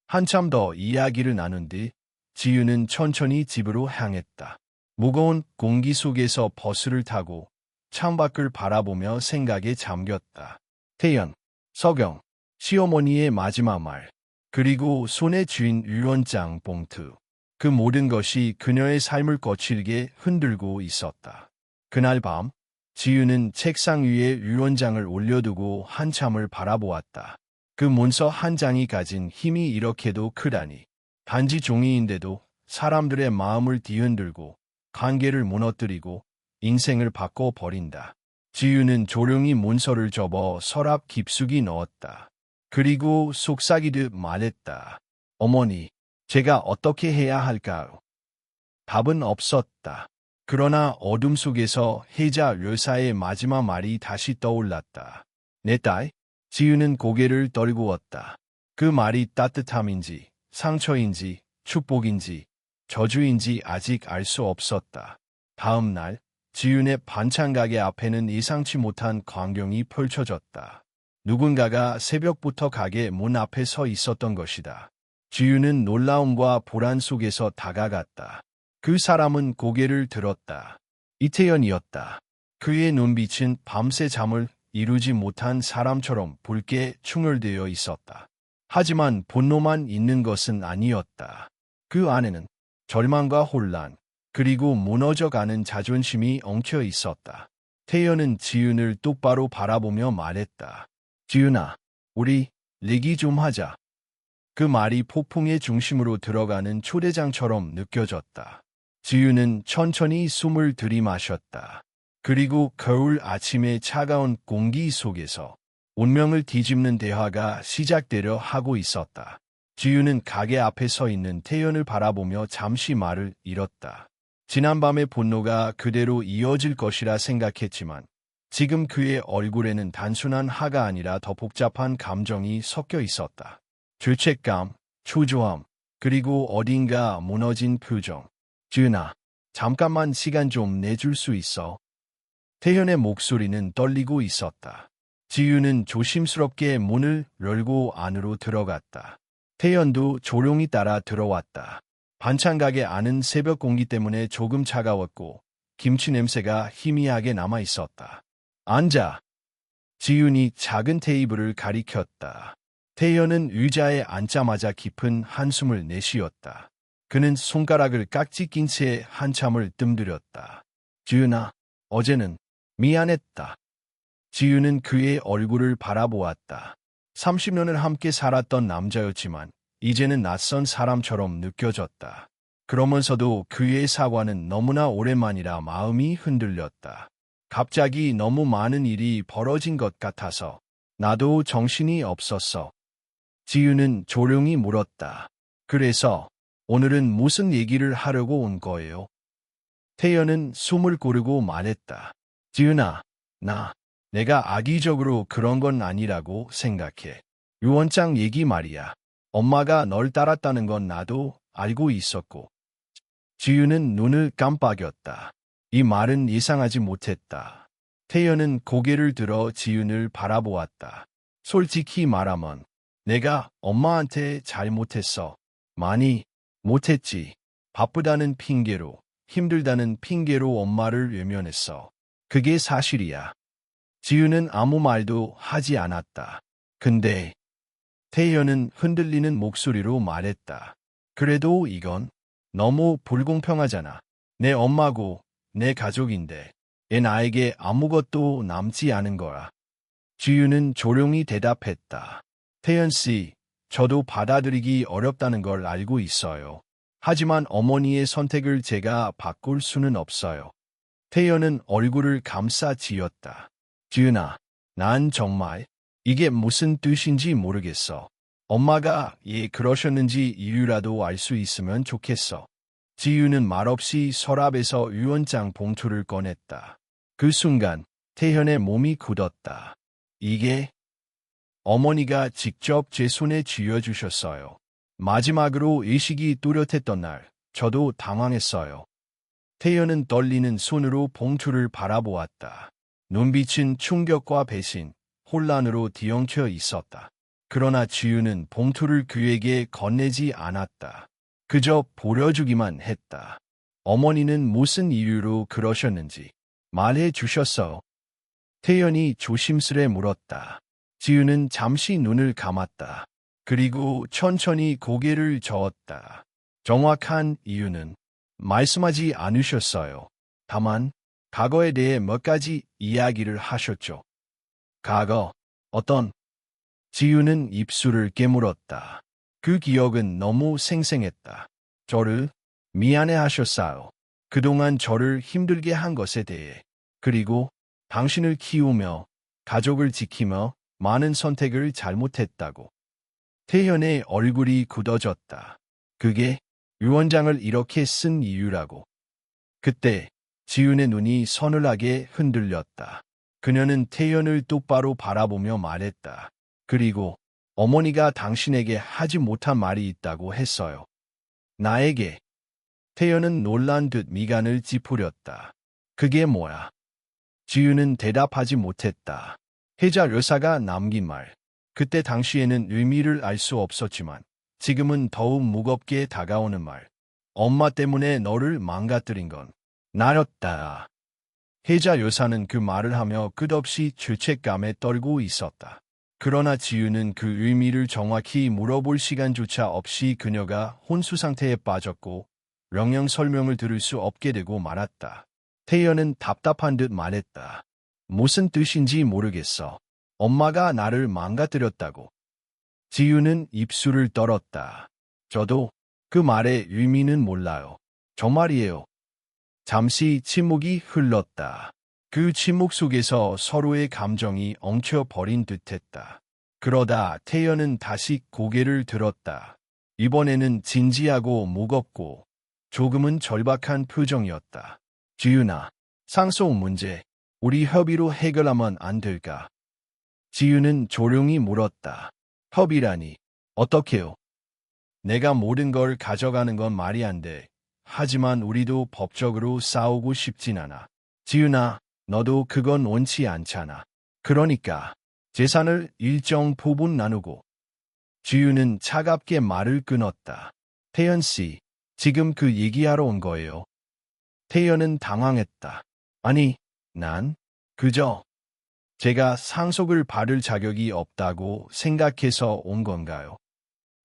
한참 더 이야기를 나눈 뒤 지유는 천천히 집으로 향했다. 무거운 공기 속에서 버스를 타고 창밖을 바라보며 생각에 잠겼다. 태연, 서경, 시어머니의 마지막 말, 그리고 손에 쥔 유언장 봉투. 그 모든 것이 그녀의 삶을 거칠게 흔들고 있었다. 그날 밤, 지유는 책상 위에 유언장을 올려두고 한참을 바라보았다. 그 문서 한 장이 가진 힘이 이렇게도 크다니. 단지 종이인데도 사람들의 마음을 뒤흔들고 관계를 무너뜨리고 인생을 바꿔버린다. 지유는 조용히 문서를 접어 서랍 깊숙이 넣었다. 그리고 속삭이듯 말했다. 어머니, 제가 어떻게 해야 할까요? 답은 없었다. 그러나 어둠 속에서 혜자 여사의 마지막 말이 다시 떠올랐다. 내 딸? 지유는 고개를 떨구었다. 그 말이 따뜻함인지, 상처인지, 축복인지, 저주인지 아직 알 수 없었다. 다음 날, 지윤의 반찬 가게 앞에는 예상치 못한 광경이 펼쳐졌다. 누군가가 새벽부터 가게 문 앞에 서 있었던 것이다. 지윤은 놀라움과 보란 속에서 다가갔다. 그 사람은 고개를 들었다. 이태연이었다. 그의 눈빛은 밤새 잠을 이루지 못한 사람처럼 붉게 충혈되어 있었다. 하지만 분노만 있는 것은 아니었다. 그 안에는 절망과 혼란, 그리고 무너져가는 자존심이 엉켜 있었다. 태연은 지윤을 똑바로 바라보며 말했다. 지윤아, 우리 얘기 좀 하자. 그 말이 폭풍의 중심으로 들어가는 초대장처럼 느껴졌다. 지윤은 천천히 숨을 들이마셨다. 그리고 겨울 아침의 차가운 공기 속에서 운명을 뒤집는 대화가 시작되려 하고 있었다. 지윤은 가게 앞에 서 있는 태연을 바라보며 잠시 말을 잃었다. 지난밤의 분노가 그대로 이어질 것이라 생각했지만 지금 그의 얼굴에는 단순한 화가 아니라 더 복잡한 감정이 섞여 있었다. 죄책감, 초조함, 그리고 어딘가 무너진 표정. 지윤아, 잠깐만 시간 좀 내줄 수 있어? 태연의 목소리는 떨리고 있었다. 지윤은 조심스럽게 문을 열고 안으로 들어갔다. 태연도 조용히 따라 들어왔다. 반찬 가게 안은 새벽 공기 때문에 조금 차가웠고 김치 냄새가 희미하게 남아 있었다. 앉아. 지윤이 작은 테이블을 가리켰다. 태연은 의자에 앉자마자 깊은 한숨을 내쉬었다. 그는 손가락을 깍지 낀 채 한참을 뜸들였다. 지윤아, 어제는 미안했다. 지윤은 그의 얼굴을 바라보았다. 30년을 함께 살았던 남자였지만 이제는 낯선 사람처럼 느껴졌다. 그러면서도 그의 사과는 너무나 오랜만이라 마음이 흔들렸다. 갑자기 너무 많은 일이 벌어진 것 같아서 나도 정신이 없었어. 지윤은 조용히 물었다. 그래서 오늘은 무슨 얘기를 하려고 온 거예요? 태연은 숨을 고르고 말했다. 지윤아, 내가 악의적으로 그런 건 아니라고 생각해. 유언장 얘기 말이야. 엄마가 널 따랐다는 건 나도 알고 있었고. 지윤은 눈을 깜빡였다. 이 말은 예상하지 못했다. 태연은 고개를 들어 지윤을 바라보았다. 솔직히 말하면 내가 엄마한테 잘못했어. 많이 못했지. 바쁘다는 핑계로, 힘들다는 핑계로 엄마를 외면했어. 그게 사실이야. 지우는 아무 말도 하지 않았다. 근데 태연은 흔들리는 목소리로 말했다. 그래도 이건 너무 불공평하잖아. 내 엄마고 내 가족인데 얘 나에게 아무것도 남지 않은 거야. 지우는 조용히 대답했다. 태연 씨, 저도 받아들이기 어렵다는 걸 알고 있어요. 하지만 어머니의 선택을 제가 바꿀 수는 없어요. 태연은 얼굴을 감싸쥐었다. 지은아, 난 정말 이게 무슨 뜻인지 모르겠어. 엄마가 그러셨는지 이유라도 알 수 있으면 좋겠어. 지유는 말없이 서랍에서 유언장 봉투를 꺼냈다. 그 순간 태현의 몸이 굳었다. 이게 어머니가 직접 제 손에 쥐어주셨어요. 마지막으로 의식이 뚜렷했던 날, 저도 당황했어요. 태연은 떨리는 손으로 봉투를 바라보았다. 눈빛은 충격과 배신, 혼란으로 뒤엉켜 있었다. 그러나 지유는 봉투를 그에게 건네지 않았다. 그저 보여주기만 했다. 어머니는 무슨 이유로 그러셨는지 말해 주셨어. 태연이 조심스레 물었다. 지유는 잠시 눈을 감았다. 그리고 천천히 고개를 저었다. 정확한 이유는 말씀하지 않으셨어요. 다만 과거에 대해 몇 가지 이야기를 하셨죠. 과거, 어떤? 지유는 입술을 깨물었다. 그 기억은 너무 생생했다. 저를 미안해하셨어요. 그동안 저를 힘들게 한 것에 대해. 그리고 당신을 키우며 가족을 지키며 많은 선택을 잘못했다고. 태현의 얼굴이 굳어졌다. 그게 유언장을 이렇게 쓴 이유라고. 그때 지윤의 눈이 서늘하게 흔들렸다. 그녀는 태연을 똑바로 바라보며 말했다. 그리고 어머니가 당신에게 하지 못한 말이 있다고 했어요. 나에게. 태연은 놀란 듯 미간을 찌푸렸다. 그게 뭐야? 지윤은 대답하지 못했다. 혜자 여사가 남긴 말. 그때 당시에는 의미를 알 수 없었지만 지금은 더욱 무겁게 다가오는 말. 엄마 때문에 너를 망가뜨린 건 나였다. 혜자 여사는 그 말을 하며 끝없이 죄책감에 떨고 있었다. 그러나 지유는 그 의미를 정확히 물어볼 시간조차 없이 그녀가 혼수 상태에 빠졌고 명령 설명을 들을 수 없게 되고 말았다. 태연은 답답한 듯 말했다. 무슨 뜻인지 모르겠어. 엄마가 나를 망가뜨렸다고. 지유는 입술을 떨었다. 저도 그 말의 의미는 몰라요. 정말이에요. 잠시 침묵이 흘렀다. 그 침묵 속에서 서로의 감정이 엉켜버린 듯했다. 그러다 태연은 다시 고개를 들었다. 이번에는 진지하고 무겁고 조금은 절박한 표정이었다. 지윤아, 상속 문제, 우리 협의로 해결하면 안 될까? 지윤은 조용히 물었다. 협의라니, 어떻게요? 내가 모든 걸 가져가는 건 말이 안 돼. 하지만 우리도 법적으로 싸우고 싶진 않아. 지윤아, 너도 그건 원치 않잖아. 그러니까 재산을 일정 부분 나누고. 지윤은 차갑게 말을 끊었다. 태연 씨, 지금 그 얘기하러 온 거예요. 태연은 당황했다. 아니, 난 그저 제가 상속을 받을 자격이 없다고 생각해서 온 건가요?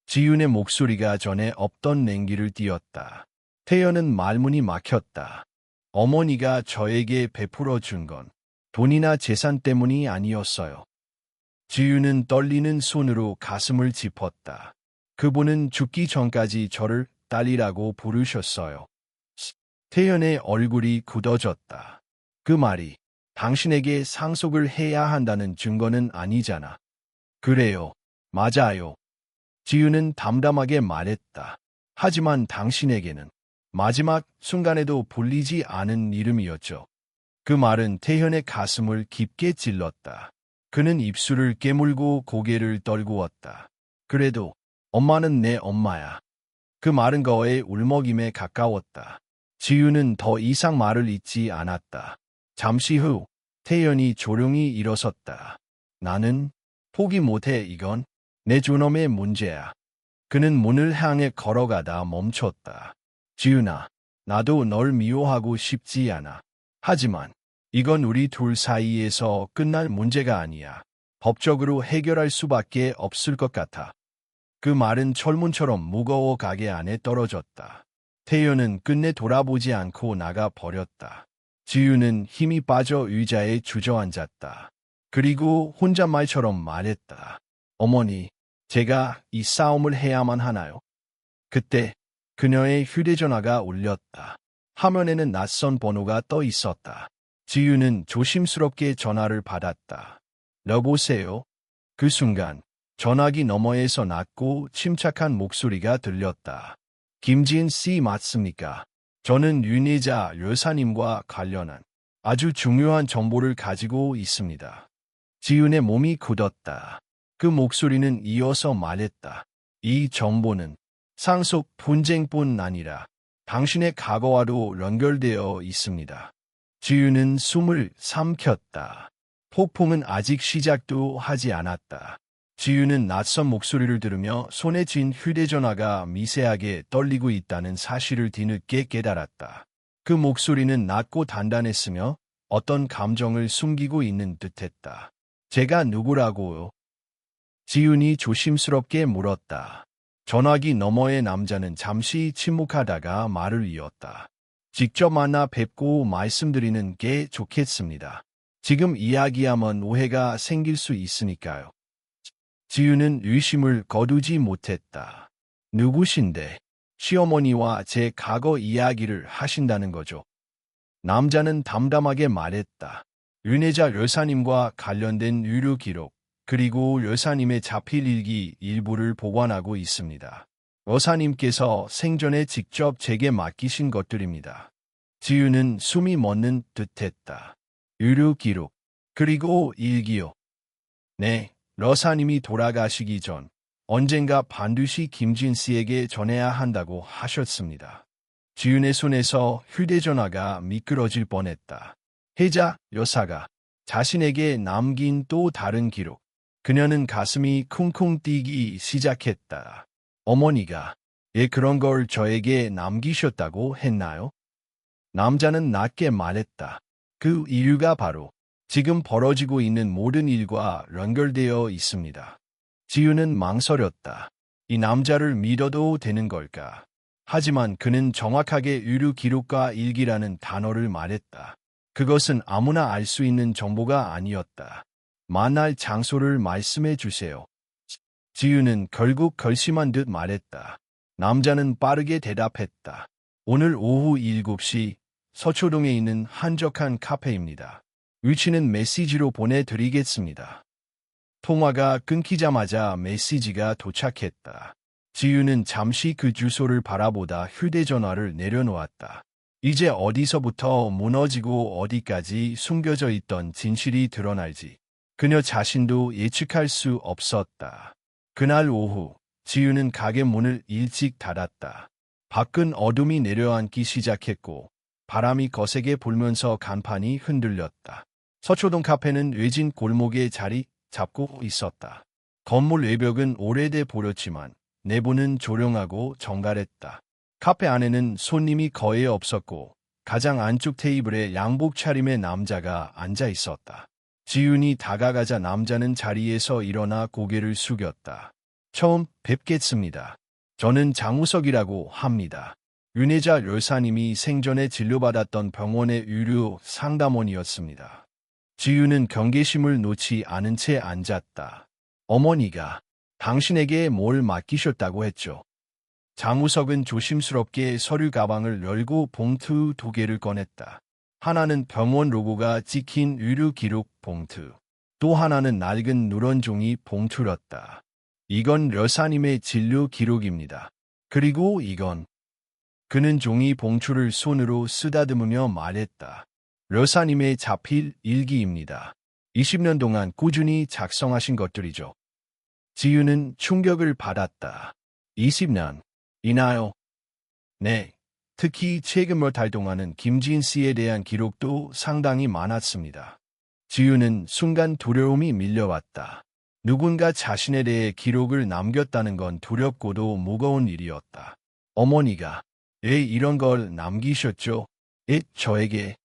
지윤의 목소리가 전에 없던 냉기를 띠었다. 태연은 말문이 막혔다. 어머니가 저에게 베풀어 준 건 돈이나 재산 때문이 아니었어요. 지윤은 떨리는 손으로 가슴을 짚었다. 그분은 죽기 전까지 저를 딸이라고 부르셨어요. 태연의 얼굴이 굳어졌다. 그 말이 당신에게 상속을 해야 한다는 증거는 아니잖아. 그래요. 맞아요. 지윤은 담담하게 말했다. 하지만 당신에게는 마지막 순간에도 불리지 않은 이름이었죠. 그 말은 태현의 가슴을 깊게 찔렀다. 그는 입술을 깨물고 고개를 떨구었다. 그래도 엄마는 내 엄마야. 그 말은 거의 울먹임에 가까웠다. 지윤은 더 이상 말을 잇지 않았다. 잠시 후 태연이 조용히 일어섰다. 나는 포기 못해 이건 내 존엄의 문제야. 그는 문을 향해 걸어가다 멈췄다. 지윤아, 나도 널 미워하고 싶지 않아. 하지만 이건 우리 둘 사이에서 끝날 문제가 아니야. 법적으로 해결할 수밖에 없을 것 같아. 그 말은 철문처럼 무거워 가게 안에 떨어졌다. 태연은 끝내 돌아보지 않고 나가 버렸다. 지유는 힘이 빠져 의자에 주저앉았다. 그리고 혼잣말처럼 말했다. 어머니, 제가 이 싸움을 해야만 하나요? 그때 그녀의 휴대전화가 울렸다. 화면에는 낯선 번호가 떠 있었다. 지유는 조심스럽게 전화를 받았다. 여보세요? 그 순간 전화기 너머에서 낮고 침착한 목소리가 들렸다. 김지인 씨 맞습니까? 저는 윤희자 여사님과 관련한 아주 중요한 정보를 가지고 있습니다. 지윤의 몸이 굳었다. 그 목소리는 이어서 말했다. 이 정보는 상속 분쟁뿐 아니라 당신의 과거와도 연결되어 있습니다. 지윤은 숨을 삼켰다. 폭풍은 아직 시작도 하지 않았다. 지윤은 낯선 목소리를 들으며 손에 쥔 휴대전화가 미세하게 떨리고 있다는 사실을 뒤늦게 깨달았다. 그 목소리는 낮고 단단했으며 어떤 감정을 숨기고 있는 듯했다. 제가 누구라고요? 지윤이 조심스럽게 물었다. 전화기 너머의 남자는 잠시 침묵하다가 말을 이었다. 직접 만나 뵙고 말씀드리는 게 좋겠습니다. 지금 이야기하면 오해가 생길 수 있으니까요. 지윤은 의심을 거두지 못했다. 누구신데 시어머니와 제 과거 이야기를 하신다는 거죠? 남자는 담담하게 말했다. 윤혜자 여사님과 관련된 의료 기록, 그리고 여사님의 자필 일기 일부를 보관하고 있습니다. 여사님께서 생전에 직접 제게 맡기신 것들입니다. 지윤은 숨이 멎는 듯했다. 의료 기록, 그리고 일기요. 네, 여사님이 돌아가시기 전 언젠가 반드시 김진 씨에게 전해야 한다고 하셨습니다. 지윤의 손에서 휴대전화가 미끄러질 뻔했다. 혜자 여사가 자신에게 남긴 또 다른 기록. 그녀는 가슴이 쿵쿵 뛰기 시작했다. 어머니가 그런 걸 저에게 남기셨다고 했나요? 남자는 낮게 말했다. 그 이유가 바로 지금 벌어지고 있는 모든 일과 연결되어 있습니다. 지윤은 망설였다. 이 남자를 믿어도 되는 걸까? 하지만 그는 정확하게 의료 기록과 일기라는 단어를 말했다. 그것은 아무나 알 수 있는 정보가 아니었다. 만날 장소를 말씀해 주세요. 지윤은 결국 결심한 듯 말했다. 남자는 빠르게 대답했다. 오늘 오후 7시 서초동에 있는 한적한 카페입니다. 위치는 메시지로 보내드리겠습니다. 통화가 끊기자마자 메시지가 도착했다. 지윤은 잠시 그 주소를 바라보다 휴대전화를 내려놓았다. 이제 어디서부터 무너지고 어디까지 숨겨져 있던 진실이 드러날지 그녀 자신도 예측할 수 없었다. 그날 오후 지윤은 가게 문을 일찍 닫았다. 밖은 어둠이 내려앉기 시작했고 바람이 거세게 불면서 간판이 흔들렸다. 서초동 카페는 외진 골목에 자리 잡고 있었다. 건물 외벽은 오래돼 보였지만 내부는 조용하고 정갈했다. 카페 안에는 손님이 거의 없었고 가장 안쪽 테이블에 양복 차림의 남자가 앉아 있었다. 지윤이 다가가자 남자는 자리에서 일어나 고개를 숙였다. 처음 뵙겠습니다. 저는 장우석이라고 합니다. 윤혜자 여사님이 생전에 진료받았던 병원의 의료 상담원이었습니다. 지윤은 경계심을 놓지 않은 채 앉았다. 어머니가 당신에게 뭘 맡기셨다고 했죠? 장우석은 조심스럽게 서류 가방을 열고 봉투 2개를 꺼냈다. 하나는 병원 로고가 찍힌 의료 기록 봉투, 또 하나는 낡은 누런 종이 봉투였다. 이건 여사님의 진료 기록입니다. 그리고 이건 그는 종이 봉투를 손으로 쓰다듬으며 말했다. 여사님의 자필 일기입니다. 20년 동안 꾸준히 작성하신 것들이죠. 지윤은 충격을 받았다. 20년 이나요? 네. 특히 최근 몇 달 동안은 김지인 씨에 대한 기록도 상당히 많았습니다. 지윤은 순간 두려움이 밀려왔다. 누군가 자신에 대해 기록을 남겼다는 건 두렵고도 무거운 일이었다. 어머니가 왜 이런 걸 남기셨죠? 저에게.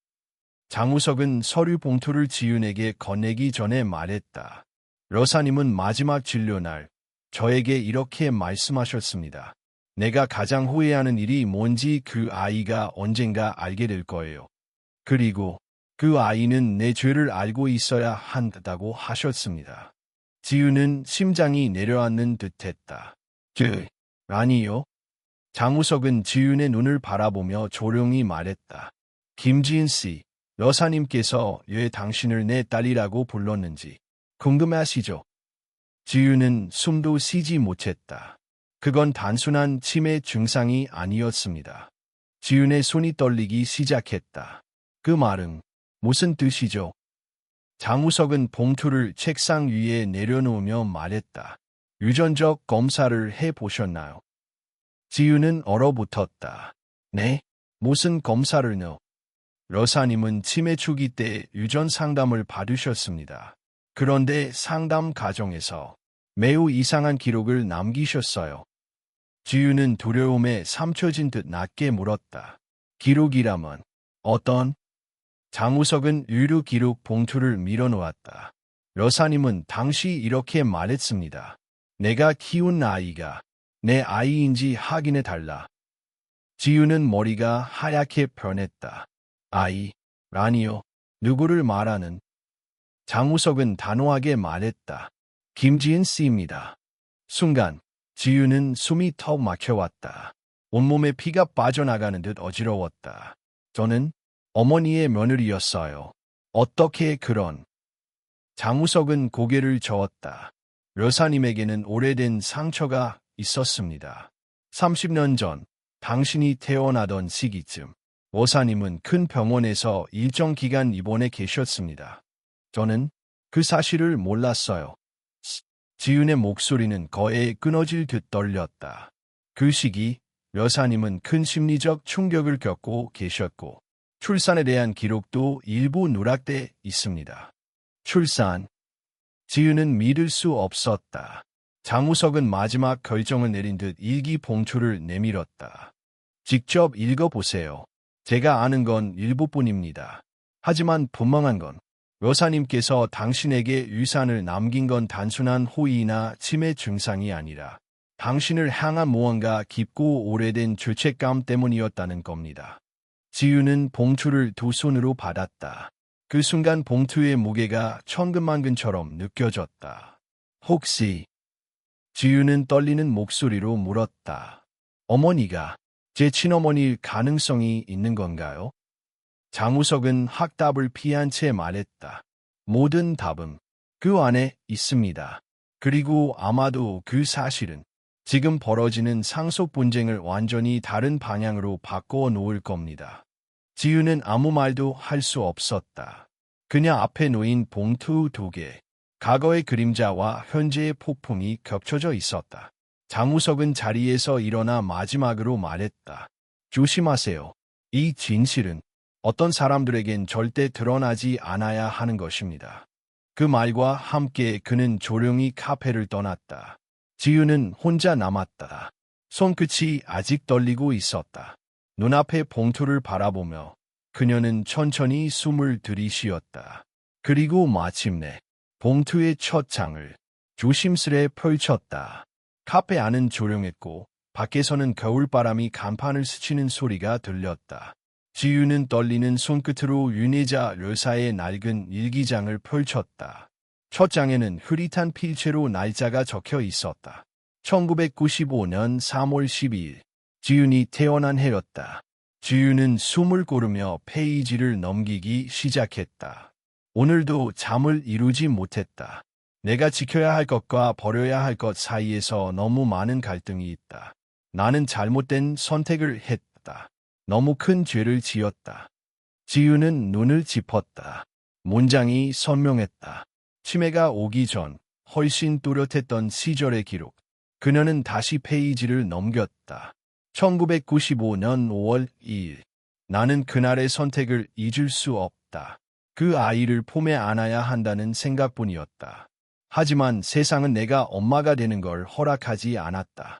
장우석은 서류 봉투를 지윤에게 건네기 전에 말했다. 여사님은 마지막 진료 날 저에게 이렇게 말씀하셨습니다. 내가 가장 후회하는 일이 뭔지 그 아이가 언젠가 알게 될 거예요. 그리고 그 아이는 내 죄를 알고 있어야 한다고 하셨습니다. 지윤은 심장이 내려앉는 듯했다. 아니요. 장우석은 지윤의 눈을 바라보며 조용히 말했다. 김지은 씨, 여사님께서 왜 당신을 내 딸이라고 불렀는지 궁금하시죠? 지윤은 숨도 쉬지 못했다. 그건 단순한 치매 증상이 아니었습니다. 지윤의 손이 떨리기 시작했다. 그 말은 무슨 뜻이죠? 장우석은 봉투를 책상 위에 내려놓으며 말했다. 유전적 검사를 해보셨나요? 지윤은 얼어붙었다. 네? 무슨 검사를요? 여사님은 치매 초기 때 유전 상담을 받으셨습니다. 그런데 상담 과정에서 매우 이상한 기록을 남기셨어요. 지윤은 두려움에 삼켜진 듯 낮게 물었다. 기록이라면 어떤? 장우석은 의료 기록 봉투를 밀어놓았다. 여사님은 당시 이렇게 말했습니다. 내가 키운 아이가 내 아이인지 확인해달라. 지윤은 머리가 하얗게 변했다. 아이, 아니요. 누구를 말하는? 장우석은 단호하게 말했다. 김지은 씨입니다. 순간 지윤은 숨이 턱 막혀왔다. 온몸에 피가 빠져나가는 듯 어지러웠다. 저는 어머니의 며느리였어요. 어떻게 그런? 장우석은 고개를 저었다. 여사님에게는 오래된 상처가 있었습니다. 30년 전 당신이 태어나던 시기쯤 여사님은 큰 병원에서 일정 기간 입원해 계셨습니다. 저는 그 사실을 몰랐어요. 지윤의 목소리는 거에 끊어질 듯 떨렸다. 그 시기 여사님은 큰 심리적 충격을 겪고 계셨고 출산에 대한 기록도 일부 누락돼 있습니다. 출산. 지윤은 믿을 수 없었다. 장우석은 마지막 결정을 내린 듯 일기 봉투를 내밀었다. 직접 읽어보세요. 제가 아는 건 일부뿐입니다. 하지만 분명한 건 여사님께서 당신에게 유산을 남긴 건 단순한 호의나 치매 증상이 아니라 당신을 향한 무언가 깊고 오래된 죄책감 때문이었다는 겁니다. 지윤은 봉투를 두 손으로 받았다. 그 순간 봉투의 무게가 천근만근처럼 느껴졌다. 혹시? 지윤은 떨리는 목소리로 물었다. 어머니가 제 친어머니일 가능성이 있는 건가요? 장우석은 확답을 피한 채 말했다. 모든 답은 그 안에 있습니다. 그리고 아마도 그 사실은 지금 벌어지는 상속 분쟁을 완전히 다른 방향으로 바꿔 놓을 겁니다. 지윤은 아무 말도 할 수 없었다. 그녀 앞에 놓인 봉투 2개, 과거의 그림자와 현재의 폭풍이 겹쳐져 있었다. 장우석은 자리에서 일어나 마지막으로 말했다. 조심하세요. 이 진실은 어떤 사람들에겐 절대 드러나지 않아야 하는 것입니다. 그 말과 함께 그는 조용히 카페를 떠났다. 지윤은 혼자 남았다. 손끝이 아직 떨리고 있었다. 눈앞의 봉투를 바라보며 그녀는 천천히 숨을 들이쉬었다. 그리고 마침내 봉투의 첫 장을 조심스레 펼쳤다. 카페 안은 조용했고 밖에서는 겨울바람이 간판을 스치는 소리가 들렸다. 지윤은 떨리는 손끝으로 윤혜자 여사의 낡은 일기장을 펼쳤다. 첫 장에는 흐릿한 필체로 날짜가 적혀 있었다. 1995년 3월 12일. 지윤이 태어난 해였다. 지윤은 숨을 고르며 페이지를 넘기기 시작했다. 오늘도 잠을 이루지 못했다. 내가 지켜야 할 것과 버려야 할 것 사이에서 너무 많은 갈등이 있다. 나는 잘못된 선택을 했다. 너무 큰 죄를 지었다. 지윤은 눈을 짚었다. 문장이 선명했다. 치매가 오기 전 훨씬 뚜렷했던 시절의 기록. 그녀는 다시 페이지를 넘겼다. 1995년 5월 2일. 나는 그날의 선택을 잊을 수 없다. 그 아이를 품에 안아야 한다는 생각뿐이었다. 하지만 세상은 내가 엄마가 되는 걸 허락하지 않았다.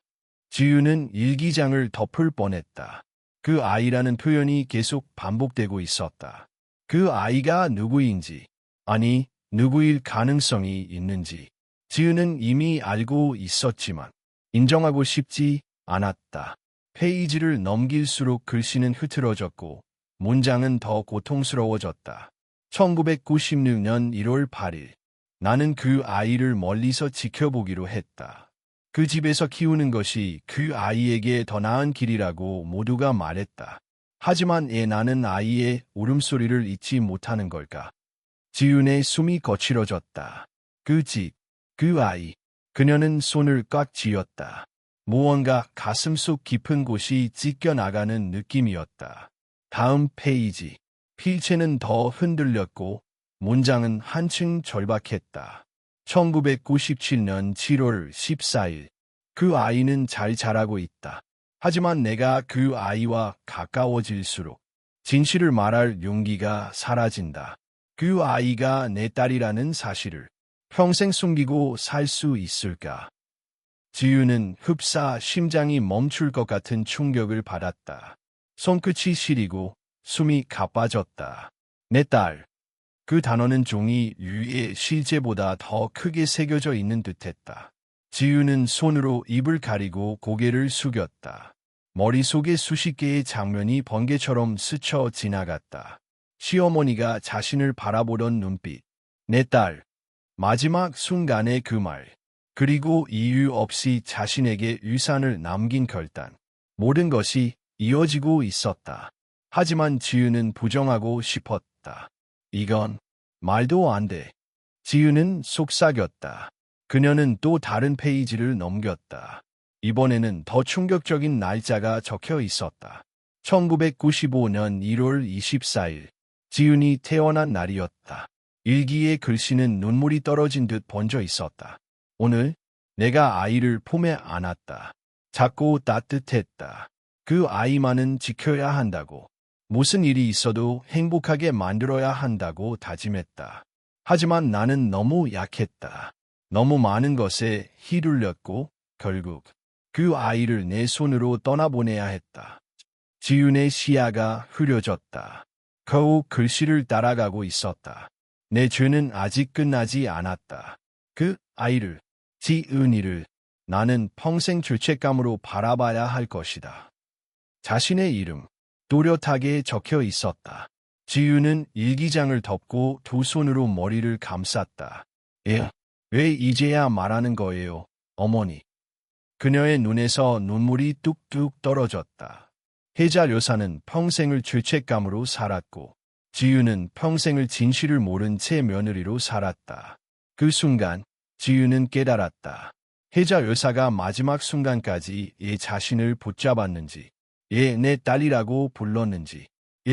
지유는 일기장을 덮을 뻔했다. 그 아이라는 표현이 계속 반복되고 있었다. 그 아이가 누구인지, 아니, 누구일 가능성이 있는지 지유는 이미 알고 있었지만 인정하고 싶지 않았다. 페이지를 넘길수록 글씨는 흐트러졌고 문장은 더 고통스러워졌다. 1996년 1월 8일. 나는 그 아이를 멀리서 지켜보기로 했다. 그 집에서 키우는 것이 그 아이에게 더 나은 길이라고 모두가 말했다. 하지만 나는 아이의 울음소리를 잊지 못하는 걸까? 지윤의 숨이 거칠어졌다. 그 집, 그 아이, 그녀는 손을 꽉 쥐었다. 무언가 가슴속 깊은 곳이 찢겨나가는 느낌이었다. 다음 페이지. 필체는 더 흔들렸고 문장은 한층 절박했다. 1997년 7월 14일. 그 아이는 잘 자라고 있다. 하지만 내가 그 아이와 가까워질수록 진실을 말할 용기가 사라진다. 그 아이가 내 딸이라는 사실을 평생 숨기고 살 수 있을까? 지유는 흡사 심장이 멈출 것 같은 충격을 받았다. 손끝이 시리고 숨이 가빠졌다. 내 딸. 그 단어는 종이 위에 실제보다 더 크게 새겨져 있는 듯했다. 지유는 손으로 입을 가리고 고개를 숙였다. 머릿속에 수십 개의 장면이 번개처럼 스쳐 지나갔다. 시어머니가 자신을 바라보던 눈빛, 내 딸, 마지막 순간의 그 말, 그리고 이유 없이 자신에게 유산을 남긴 결단. 모든 것이 이어지고 있었다. 하지만 지유는 부정하고 싶었다. 이건 말도 안 돼. 지유는 속삭였다. 그녀는 또 다른 페이지를 넘겼다. 이번에는 더 충격적인 날짜가 적혀 있었다. 1995년 1월 24일. 지윤이 태어난 날이었다. 일기의 글씨는 눈물이 떨어진 듯 번져 있었다. 오늘 내가 아이를 품에 안았다. 작고 따뜻했다. 그 아이만은 지켜야 한다고. 무슨 일이 있어도 행복하게 만들어야 한다고 다짐했다. 하지만 나는 너무 약했다. 너무 많은 것에 휘둘렸고 결국 그 아이를 내 손으로 떠나보내야 했다. 지윤의 시야가 흐려졌다. 겨우 글씨를 따라가고 있었다. 내 죄는 아직 끝나지 않았다. 그 아이를, 지은이를 나는 평생 죄책감으로 바라봐야 할 것이다. 자신의 이름, 또렷하게 적혀 있었다. 지유는 일기장을 덮고 두 손으로 머리를 감쌌다. 왜 이제야 말하는 거예요, 어머니? 그녀의 눈에서 눈물이 뚝뚝 떨어졌다. 혜자 여사는 평생을 죄책감으로 살았고 지유는 평생을 진실을 모른 채 며느리로 살았다. 그 순간 지유는 깨달았다. 혜자 여사가 마지막 순간까지 자신을 붙잡았는지 내 딸이라고 불렀는지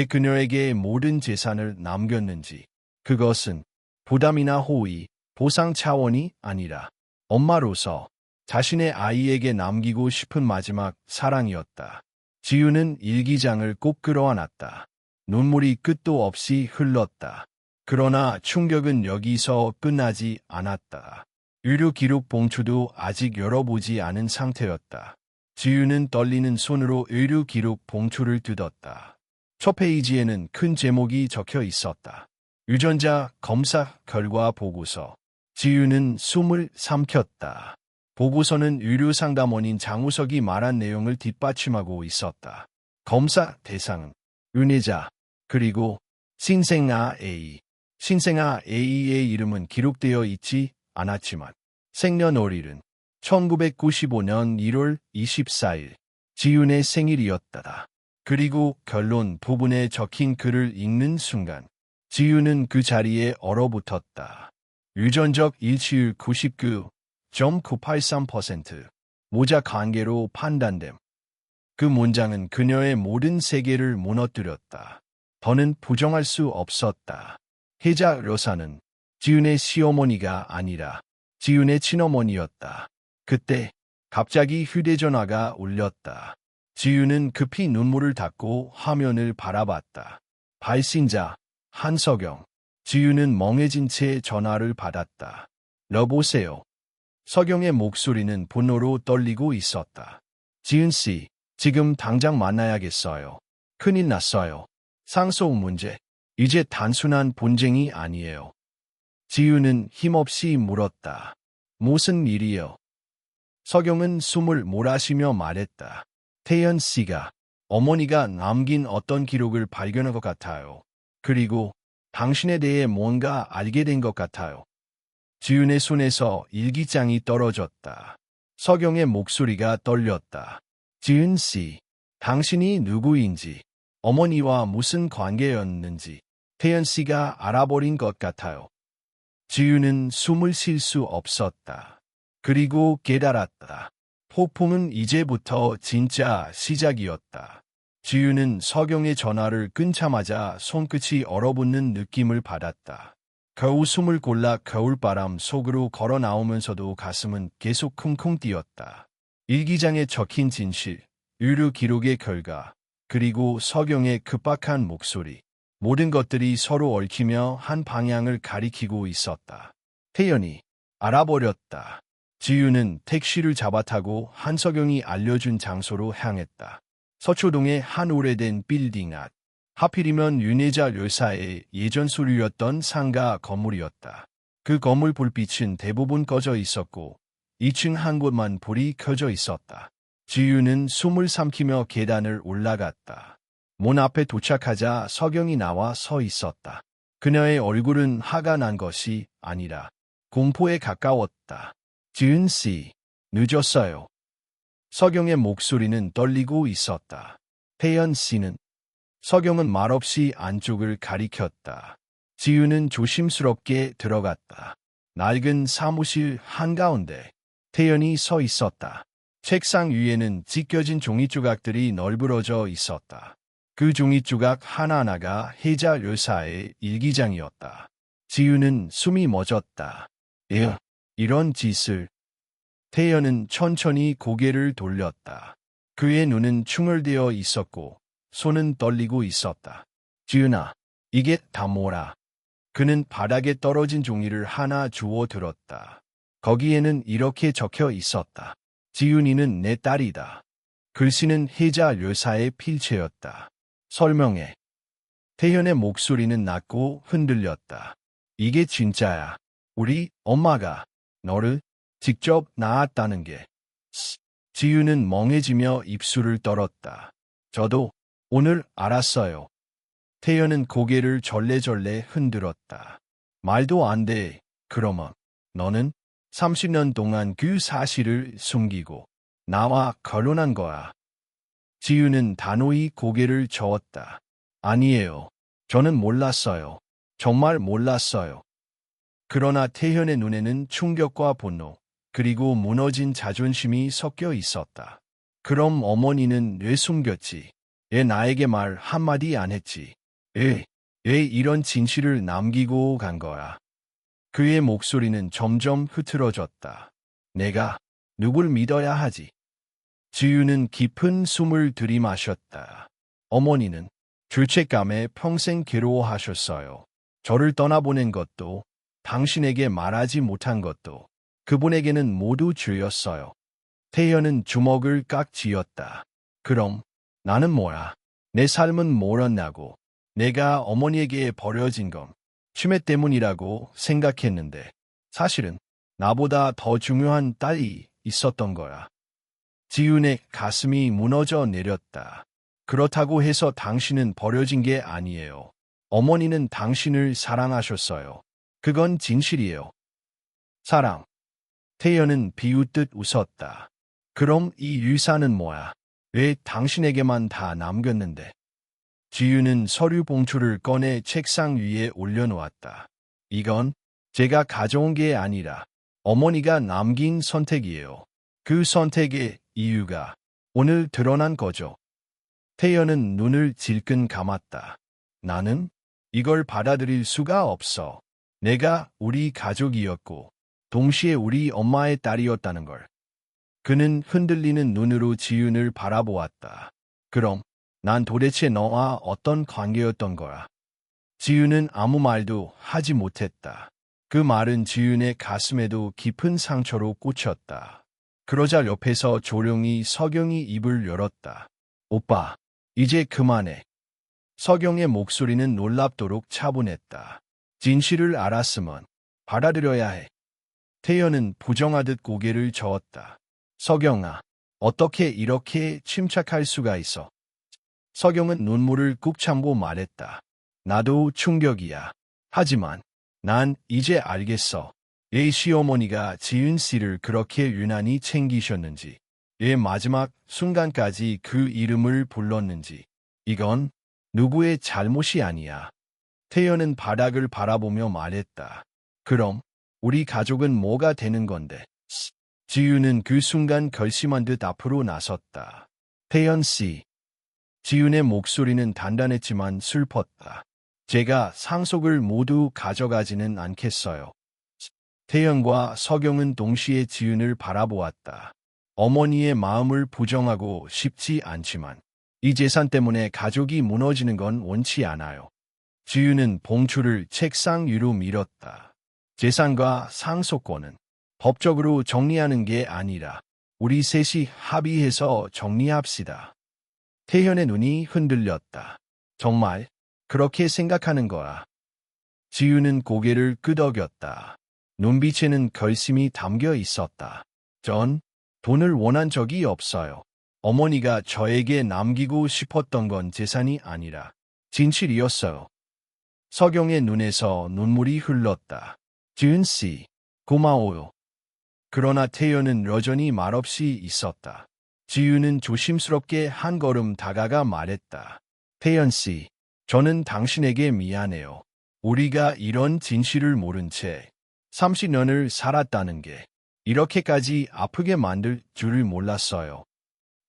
그녀에게 모든 재산을 남겼는지 그것은 부담이나 호의, 보상 차원이 아니라 엄마로서 자신의 아이에게 남기고 싶은 마지막 사랑이었다. 지유는 일기장을 꼭 끌어안았다. 눈물이 끝도 없이 흘렀다. 그러나 충격은 여기서 끝나지 않았다. 의료 기록 봉투도 아직 열어보지 않은 상태였다. 지유는 떨리는 손으로 의료 기록 봉투를 뜯었다. 첫 페이지에는 큰 제목이 적혀 있었다. 유전자 검사 결과 보고서. 지유는 숨을 삼켰다. 보고서는 의료상담원인 장우석이 말한 내용을 뒷받침하고 있었다. 검사 대상은 은혜자, 그리고 신생아 A. 신생아 A의 이름은 기록되어 있지 않았지만 생년월일은 1995년 1월 24일 지윤의 생일이었다. 그리고 결론 부분에 적힌 글을 읽는 순간 지윤은 그 자리에 얼어붙었다. 유전적 일치율 99.983%, 모자 관계로 판단됨. 그 문장은 그녀의 모든 세계를 무너뜨렸다. 더는 부정할 수 없었다. 혜자 여사는 지윤의 시어머니가 아니라 지윤의 친어머니였다. 그때 갑자기 휴대전화가 울렸다. 지윤은 급히 눈물을 닦고 화면을 바라봤다. 발신자 한석영. 지윤은 멍해진 채 전화를 받았다. 여보세요. 서경의 목소리는 분노로 떨리고 있었다. 지은 씨, 지금 당장 만나야겠어요. 큰일 났어요. 상속 문제. 이제 단순한 분쟁이 아니에요. 지윤은 힘없이 물었다. 무슨 일이요? 서경은 숨을 몰아쉬며 말했다. 태연 씨가 어머니가 남긴 어떤 기록을 발견한 것 같아요. 그리고 당신에 대해 뭔가 알게 된 것 같아요. 지윤의 손에서 일기장이 떨어졌다. 서경의 목소리가 떨렸다. 지은 씨, 당신이 누구인지, 어머니와 무슨 관계였는지 태연 씨가 알아버린 것 같아요. 지윤은 숨을 쉴 수 없었다. 그리고 깨달았다. 폭풍은 이제부터 진짜 시작이었다. 지윤은 서경의 전화를 끊자마자 손끝이 얼어붙는 느낌을 받았다. 겨우 숨을 골라 겨울바람 속으로 걸어 나오면서도 가슴은 계속 쿵쿵 뛰었다. 일기장에 적힌 진실, 의료 기록의 결과, 그리고 서경의 급박한 목소리. 모든 것들이 서로 얽히며 한 방향을 가리키고 있었다. 태연이 알아버렸다. 지윤은 택시를 잡아타고 한서경이 알려준 장소로 향했다. 서초동의 한 오래된 빌딩 앞. 하필이면 윤혜자 여사의 예전 소유였던 상가 건물이었다. 그 건물 불빛은 대부분 꺼져 있었고 2층 한 곳만 불이 켜져 있었다. 지윤은 숨을 삼키며 계단을 올라갔다. 문 앞에 도착하자 서경이 나와 서 있었다. 그녀의 얼굴은 화가 난 것이 아니라 공포에 가까웠다. 지은 씨, 늦었어요. 서경의 목소리는 떨리고 있었다. 태연 씨는? 서경은 말없이 안쪽을 가리켰다. 지윤은 조심스럽게 들어갔다. 낡은 사무실 한가운데 태연이 서 있었다. 책상 위에는 찢겨진 종이 조각들이 널브러져 있었다. 그 종이 조각 하나하나가 혜자 여사의 일기장이었다. 지윤은 숨이 멎었다. 이런 짓을. 태연은 천천히 고개를 돌렸다. 그의 눈은 충혈되어 있었고 손은 떨리고 있었다. 지윤아, 이게 다 뭐라? 그는 바닥에 떨어진 종이를 하나 주워 들었다. 거기에는 이렇게 적혀 있었다. 지윤이는 내 딸이다. 글씨는 혜자 여사의 필체였다. 설명해. 태연의 목소리는 낮고 흔들렸다. 이게 진짜야. 우리 엄마가 너를 직접 낳았다는 게. 지윤은 멍해지며 입술을 떨었다. 저도 오늘 알았어요. 태연은 고개를 절레절레 흔들었다. 말도 안 돼. 그러면 너는 30년 동안 그 사실을 숨기고 나와 결혼한 거야. 지윤은 단호히 고개를 저었다. 아니에요. 저는 몰랐어요. 정말 몰랐어요. 그러나 태현의 눈에는 충격과 분노, 그리고 무너진 자존심이 섞여 있었다. 그럼 어머니는 왜 숨겼지? 왜 나에게 말 한마디 안 했지? 왜 이런 진실을 남기고 간 거야? 그의 목소리는 점점 흐트러졌다. 내가 누굴 믿어야 하지? 지윤은 깊은 숨을 들이마셨다. 어머니는 죄책감에 평생 괴로워하셨어요. 저를 떠나보낸 것도, 당신에게 말하지 못한 것도 그분에게는 모두 죄였어요. 태연은 주먹을 깍 쥐었다. 그럼 나는 뭐야? 내 삶은 뭐였냐고. 내가 어머니에게 버려진 건 치매 때문이라고 생각했는데 사실은 나보다 더 중요한 딸이 있었던 거야. 지윤의 가슴이 무너져 내렸다. 그렇다고 해서 당신은 버려진 게 아니에요. 어머니는 당신을 사랑하셨어요. 그건 진실이에요. 사랑. 태연은 비웃듯 웃었다. 그럼 이 유산은 뭐야? 왜 당신에게만 다 남겼는데? 지윤은 서류 봉투를 꺼내 책상 위에 올려놓았다. 이건 제가 가져온 게 아니라 어머니가 남긴 선택이에요. 그 선택의 이유가 오늘 드러난 거죠. 태연은 눈을 질끈 감았다. 나는 이걸 받아들일 수가 없어. 내가 우리 가족이었고 동시에 우리 엄마의 딸이었다는 걸. 그는 흔들리는 눈으로 지윤을 바라보았다. 그럼 난 도대체 너와 어떤 관계였던 거야? 지윤은 아무 말도 하지 못했다. 그 말은 지윤의 가슴에도 깊은 상처로 꽂혔다. 그러자 옆에서 조용히 서경이 입을 열었다. 오빠, 이제 그만해. 서경의 목소리는 놀랍도록 차분했다. 진실을 알았으면 받아들여야 해. 태연은 부정하듯 고개를 저었다. 서경아, 어떻게 이렇게 침착할 수가 있어? 서경은 눈물을 꾹 참고 말했다. 나도 충격이야. 하지만 난 이제 알겠어. 얘 시어머니가 지윤 씨를 그렇게 유난히 챙기셨는지, 얘 마지막 순간까지 그 이름을 불렀는지. 이건 누구의 잘못이 아니야. 태연은 바닥을 바라보며 말했다. 그럼 우리 가족은 뭐가 되는 건데? 지윤은 그 순간 결심한 듯 앞으로 나섰다. 태연 씨. 지윤의 목소리는 단단했지만 슬펐다. 제가 상속을 모두 가져가지는 않겠어요. 태연과 서경은 동시에 지윤을 바라보았다. 어머니의 마음을 부정하고 싶지 않지만 이 재산 때문에 가족이 무너지는 건 원치 않아요. 지윤은 봉투를 책상 위로 밀었다. 재산과 상속권은 법적으로 정리하는 게 아니라 우리 셋이 합의해서 정리합시다. 태현의 눈이 흔들렸다. 정말 그렇게 생각하는 거야. 지윤은 고개를 끄덕였다. 눈빛에는 결심이 담겨 있었다. 전 돈을 원한 적이 없어요. 어머니가 저에게 남기고 싶었던 건 재산이 아니라 진실이었어요. 서경의 눈에서 눈물이 흘렀다. 지윤 씨, 고마워요. 그러나 태연은 여전히 말없이 있었다. 지윤은 조심스럽게 한 걸음 다가가 말했다. 태연 씨, 저는 당신에게 미안해요. 우리가 이런 진실을 모른 채 30년을 살았다는 게 이렇게까지 아프게 만들 줄을 몰랐어요.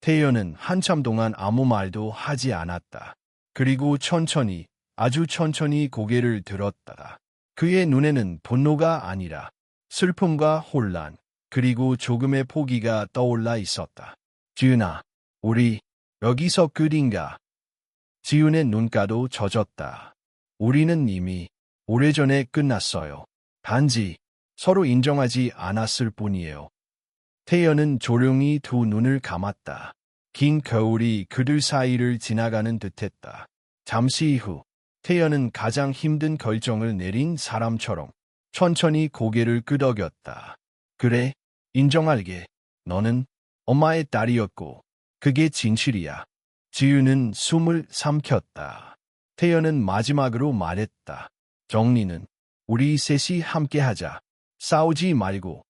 태연은 한참 동안 아무 말도 하지 않았다. 그리고 천천히, 아주 천천히 고개를 들었다. 그의 눈에는 분노가 아니라 슬픔과 혼란, 그리고 조금의 포기가 떠올라 있었다. 지윤아, 우리 여기서 끝인가? 지윤의 눈가도 젖었다. 우리는 이미 오래전에 끝났어요. 단지 서로 인정하지 않았을 뿐이에요. 태연은 조용히 두 눈을 감았다. 긴 겨울이 그들 사이를 지나가는 듯했다. 잠시 후 태연은 가장 힘든 결정을 내린 사람처럼 천천히 고개를 끄덕였다. 그래, 인정할게. 너는 엄마의 딸이었고 그게 진실이야. 지윤은 숨을 삼켰다. 태연은 마지막으로 말했다. 정리는 우리 셋이 함께하자. 싸우지 말고.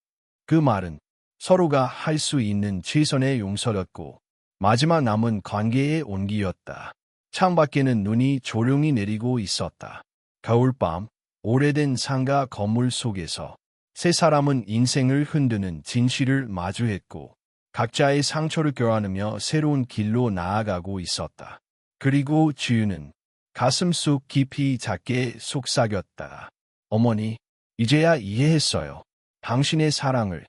그 말은 서로가 할 수 있는 최선의 용서였고 마지막 남은 관계의 온기였다. 창밖에는 눈이 조용히 내리고 있었다. 겨울밤, 오래된 상가 건물 속에서 세 사람은 인생을 흔드는 진실을 마주했고 각자의 상처를 껴안으며 새로운 길로 나아가고 있었다. 그리고 지윤은 가슴속 깊이 작게 속삭였다. 어머니, 이제야 이해했어요. 당신의 사랑을